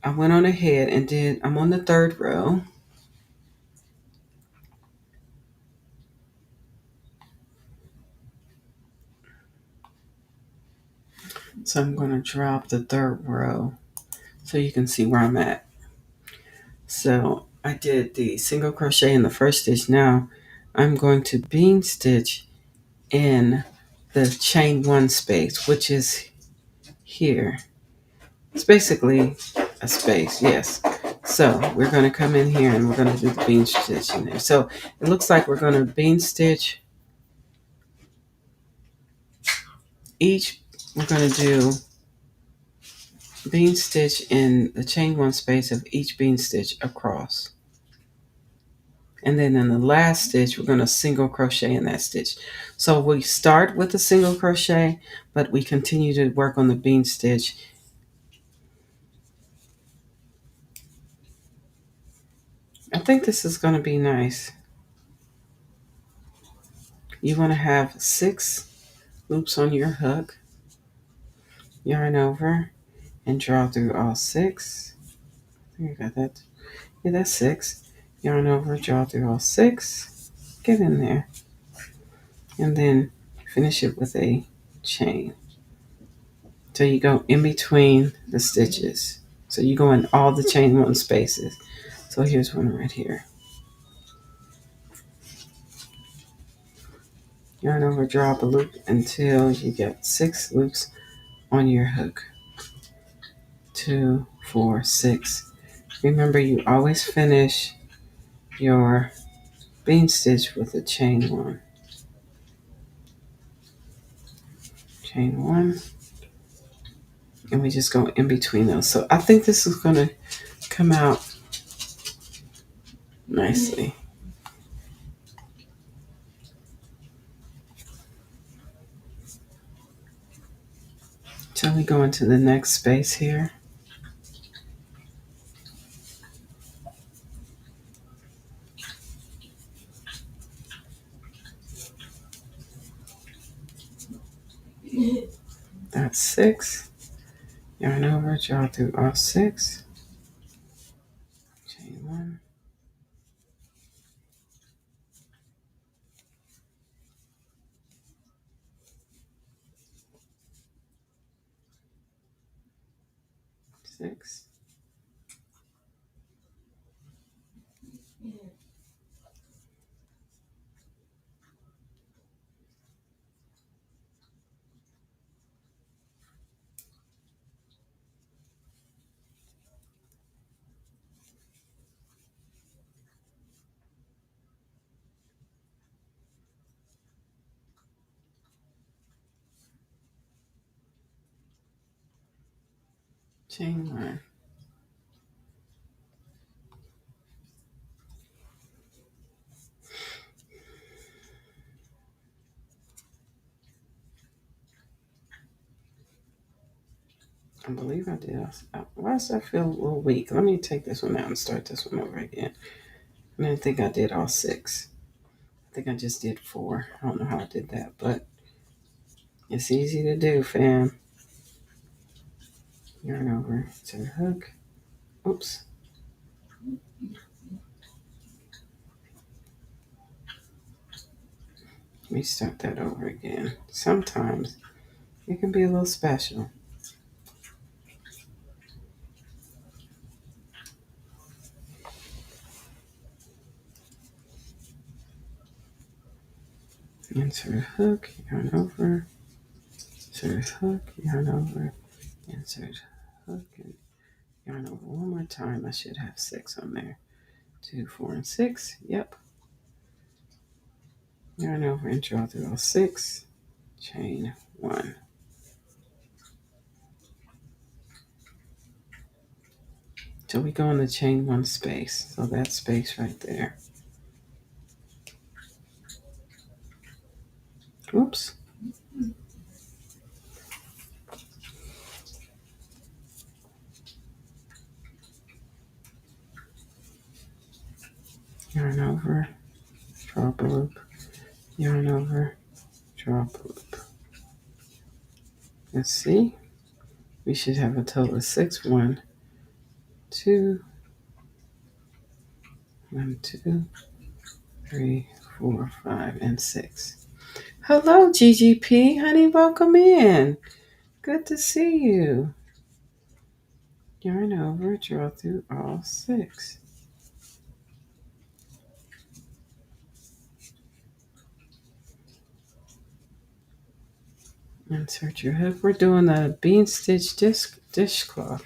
S1: I went on ahead and I'm on the third row. So I'm going to drop the third row so you can see where I'm at. So I did the single crochet in the first stitch. Now I'm going to bean stitch in the chain one space, which is here. It's basically a space, yes. So we're going to come in here and we're going to do the bean stitch in there. So it looks like we're going to bean stitch each. We're going to do bean stitch in the chain one space of each bean stitch across. And then in the last stitch, we're going to single crochet in that stitch. So we start with a single crochet, but we continue to work on the bean stitch. I think this is going to be nice. You want to have 6 loops on your hook, yarn over, and draw through all 6. I think I got that. Yeah, that's 6. Yarn over, draw through all 6. Get in there. And then finish it with a chain. So you go in between the stitches. So you go in all the chain one spaces. So here's one right here. Yarn over, draw up a loop until you get 6 loops on your hook. 2, 4, 6. Remember, you always finish your bean stitch with a chain one. Chain one. And we just go in between those. So I think this is going to come out nicely. So we go into the next space here. That's 6. Yarn over, draw through all 6. Chain one. 6. chain 1. I believe I did. Why does that feel a little weak? Let me take this one out and start this one over again. I didn't think I did all 6. I think I just did 4. I don't know how I did that, but it's easy to do, fam. Yarn over to the hook. Oops. Let me start that over again. Sometimes it can be a little special. Insert hook, yarn over, insert hook, yarn over, insert hook, and yarn over one more time. I should have 6 on there. 2, 4, and 6. Yep. Yarn over and draw through all 6. Chain 1. So we go in the chain 1 space. So that space right there. Oops. Yarn over, drop a loop, yarn over, drop a loop. Let's see. We should have a total of 6. 1, 2, 1, 2, 3, 4, 5, and 6. Hello, GGP. Honey, welcome in. Good to see you. Yarn over, draw through all 6. Insert your hook. We're doing a bean stitch dishcloth.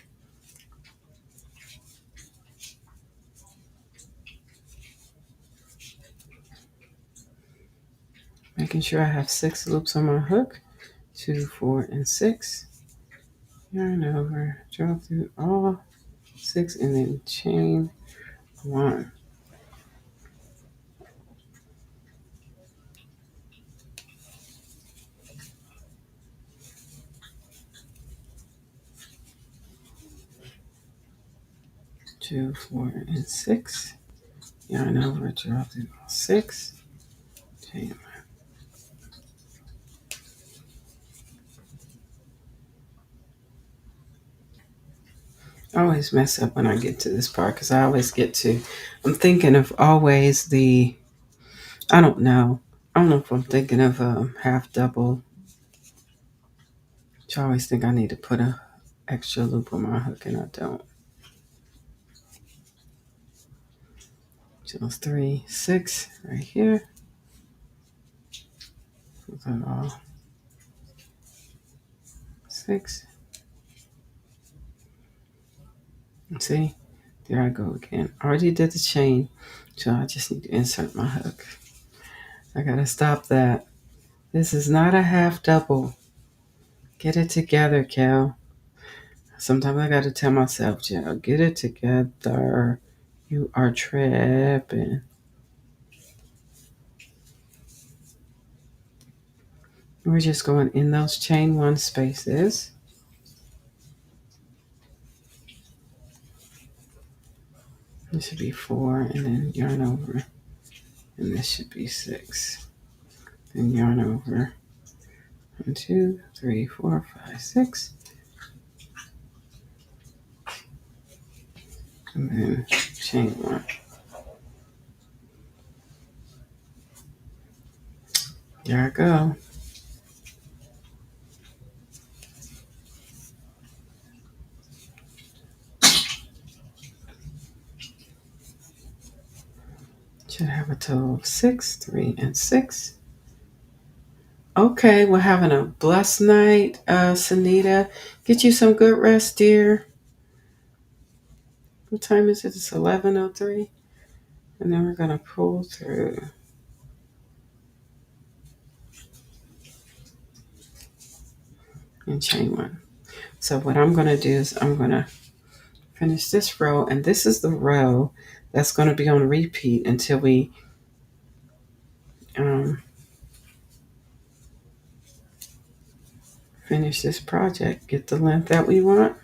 S1: Making sure I have 6 loops on my hook. 2, 4, and 6. Yarn over, draw through all 6, and then chain 1. Two, 4, and 6. Yarn over, draw through all 6. Chain 1. I always mess up when I get to this part because I always I'm thinking of always I don't know. I don't know if I'm thinking of a half double. I always think I need to put a extra loop on my hook and I don't. So 3, 6 right here. Put that all 6. And see, there I go again. I already did the chain, so I just need to insert my hook. I gotta stop that. This is not a half double. Get it together, Cal. Sometimes I gotta tell myself, Jill, get it together. You are tripping. We're just going in those chain 1 spaces. This should be 4, and then yarn over. And this should be 6. Then yarn over. 1, 2, 3, 4, 5, 6. And then chain 1. There I go. Should have a total of 6, 3, and 6. Okay, we're having a blessed night, Sanita. Get you some good rest, dear. What time is it? It's 11:03. And then we're going to pull through. And chain 1. So what I'm going to do is I'm going to finish this row, and this is the row that's going to be on repeat until we finish this project, get the length that we want.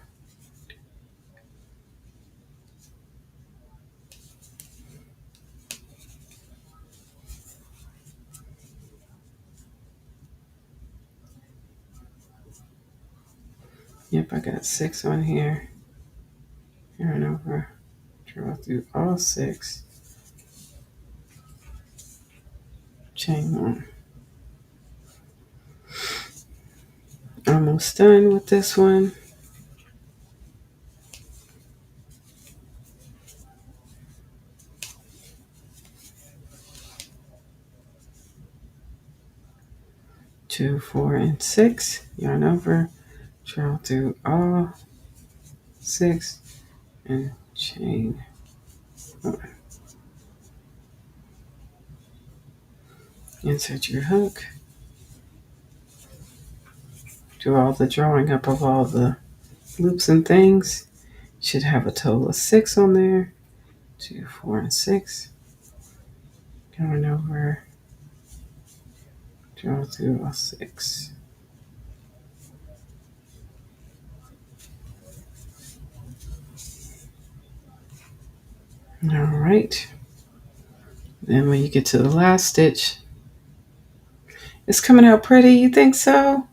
S1: Yep, I got 6 on here. Yarn over, draw through all 6, chain 1. Almost done with this one. Two, 4, and 6. Yarn over, draw through all 6, and chain 1. Insert your hook. Do all the drawing up of all the loops and things. Should have a total of 6 on there. 2, 4, and 6. Yarn over, draw through all 6. All right. Then when you get to the last stitch, it's coming out pretty. You think so?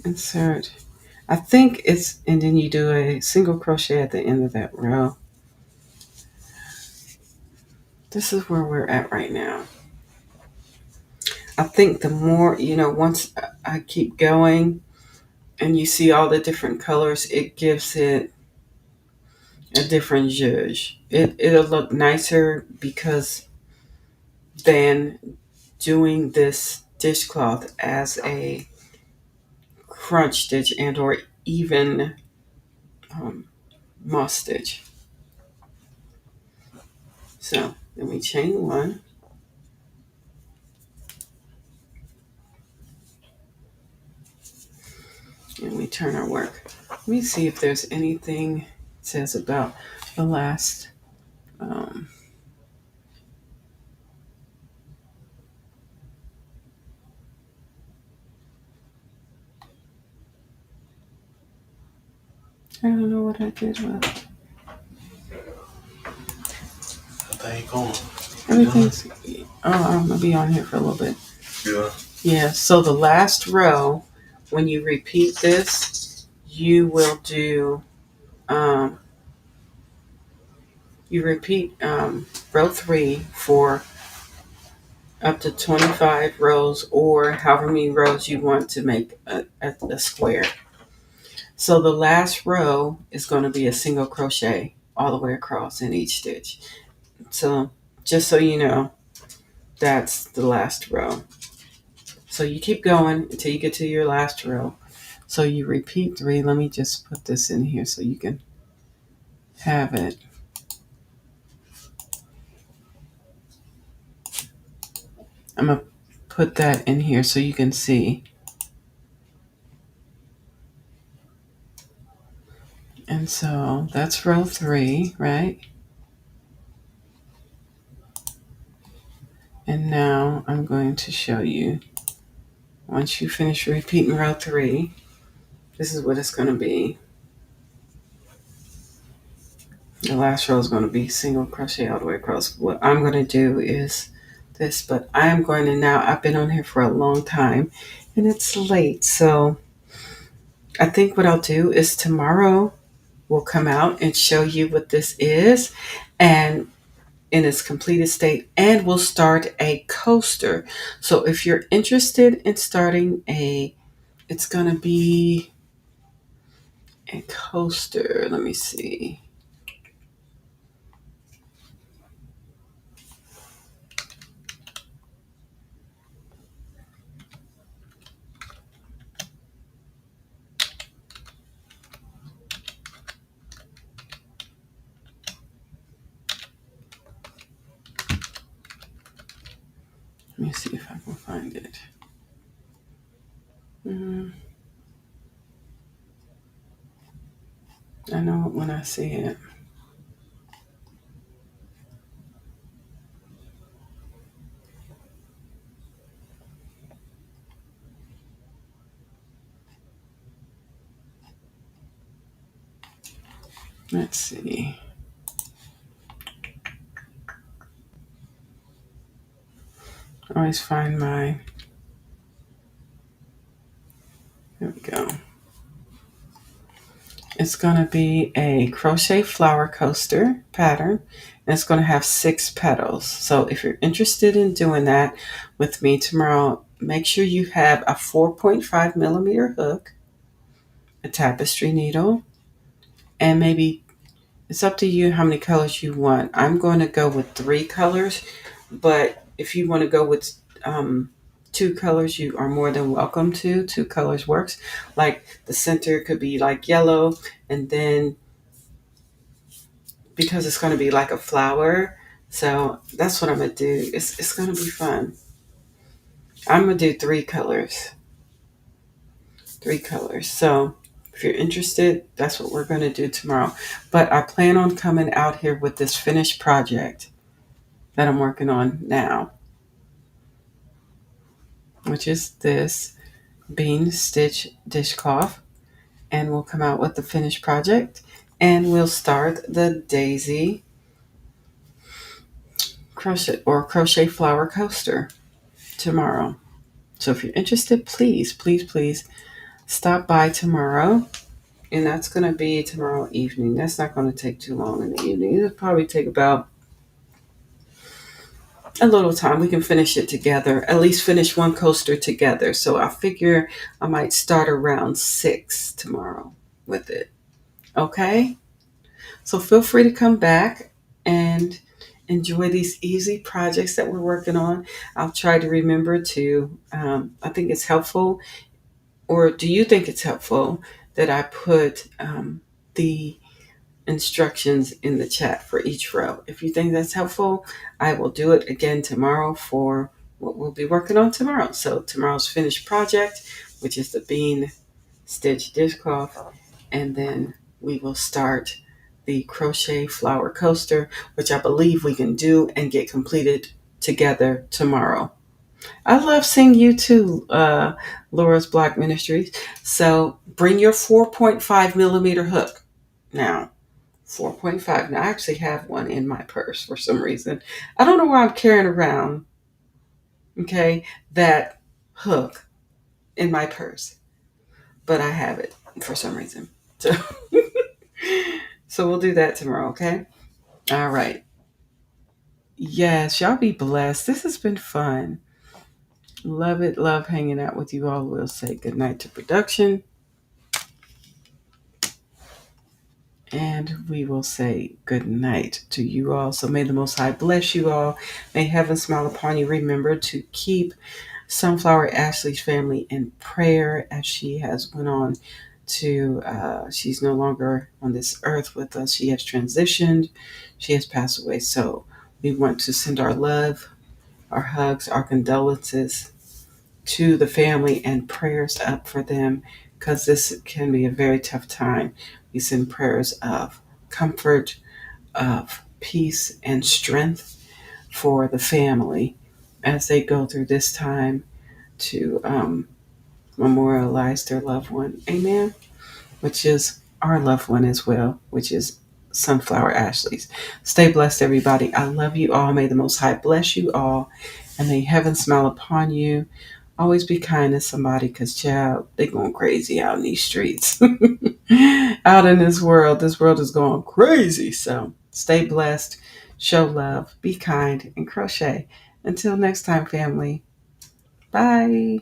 S1: Insert. I think it's, and then you do a single crochet at the end of that row. This is where we're at right now. I think the more, once I keep going and you see all the different colors, it gives it a different zhuzh. It'll look nicer because than doing this dishcloth as a crunch stitch and or even moss stitch. So then we chain 1. And we turn our work. Let me see if there's anything it says about the last I don't know what I did with everything's. I'm gonna be on here for a little bit. Yeah, so the last row, when you repeat this, you will do you repeat row 3 for up to 25 rows or however many rows you want to make a square. So the last row is going to be a single crochet all the way across in each stitch. So just so you know, that's the last row. So you keep going until you get to your last row. So you repeat 3. Let me just put this in here so you can have it. I'm going to put that in here so you can see. And so that's row 3, right? And now I'm going to show you, once you finish repeating row 3, this is what it's going to be. The last row is going to be single crochet all the way across. What I'm going to do is this, but I am going to now, I've been on here for a long time and it's late. So I think what I'll do is tomorrow we'll come out and show you what this is and in its completed state, and we'll start a coaster. So if you're interested in starting it's going to be a coaster. Let me see. Let me see if I can find it. I know it when I see it. Let's see. I always find my. There we go. It's going to be a crochet flower coaster pattern, and it's going to have 6 petals. So if you're interested in doing that with me tomorrow, make sure you have a 4.5 millimeter hook, a tapestry needle, and maybe it's up to you how many colors you want. I'm going to go with 3 colors, but if you want to go with 2 colors, you are more than welcome to. 2 colors works. Like the center could be like yellow, and then because it's going to be like a flower. So that's what I'm going to do. It's going to be fun. I'm going to do 3 colors. 3 colors. So if you're interested, that's what we're going to do tomorrow. But I plan on coming out here with this finished project that I'm working on now, which is this bean stitch dishcloth. And we'll come out with the finished project and we'll start the daisy crochet flower coaster tomorrow. So if you're interested, please, please, please stop by tomorrow. And that's going to be tomorrow evening. That's not going to take too long in the evening. It'll probably take about a little time. We can finish it together, at least finish one coaster together. So I figure I might start around 6 tomorrow with it. Okay? So feel free to come back and enjoy these easy projects that we're working on. I'll try to remember to, I think it's helpful, or do you think it's helpful that I put the instructions in the chat for each row? If you think that's helpful, I will do it again tomorrow for what we'll be working on tomorrow. So tomorrow's finished project, which is the bean stitch dishcloth, and then we will start the crochet flower coaster, which I believe we can do and get completed together tomorrow. I love seeing you too, Laura's Black Ministries. So bring your 4.5 millimeter hook now. 4.5. Now, I actually have one in my purse for some reason. I don't know why I'm carrying around, okay, that hook in my purse, but I have it for some reason. So, so we'll do that tomorrow, okay? All right. Yes, y'all be blessed. This has been fun. Love it. Love hanging out with you all. We'll say goodnight to production. And we will say good night to you all. So may the Most High bless you all. May heaven smile upon you. Remember to keep Sunflower Ashley's family in prayer as she has went on to, she's no longer on this earth with us. She has transitioned. She has passed away. So we want to send our love, our hugs, our condolences to the family and prayers up for them because this can be a very tough time. We send prayers of comfort, of peace, and strength for the family as they go through this time to memorialize their loved one. Amen. Which is our loved one as well, which is Sunflower Ashley's. Stay blessed, everybody. I love you all. May the Most High bless you all, and may heaven smile upon you. Always be kind to somebody because, child, they going crazy out in these streets. Out in this world. This world is going crazy. So stay blessed, show love, be kind, and crochet. Until next time, family. Bye.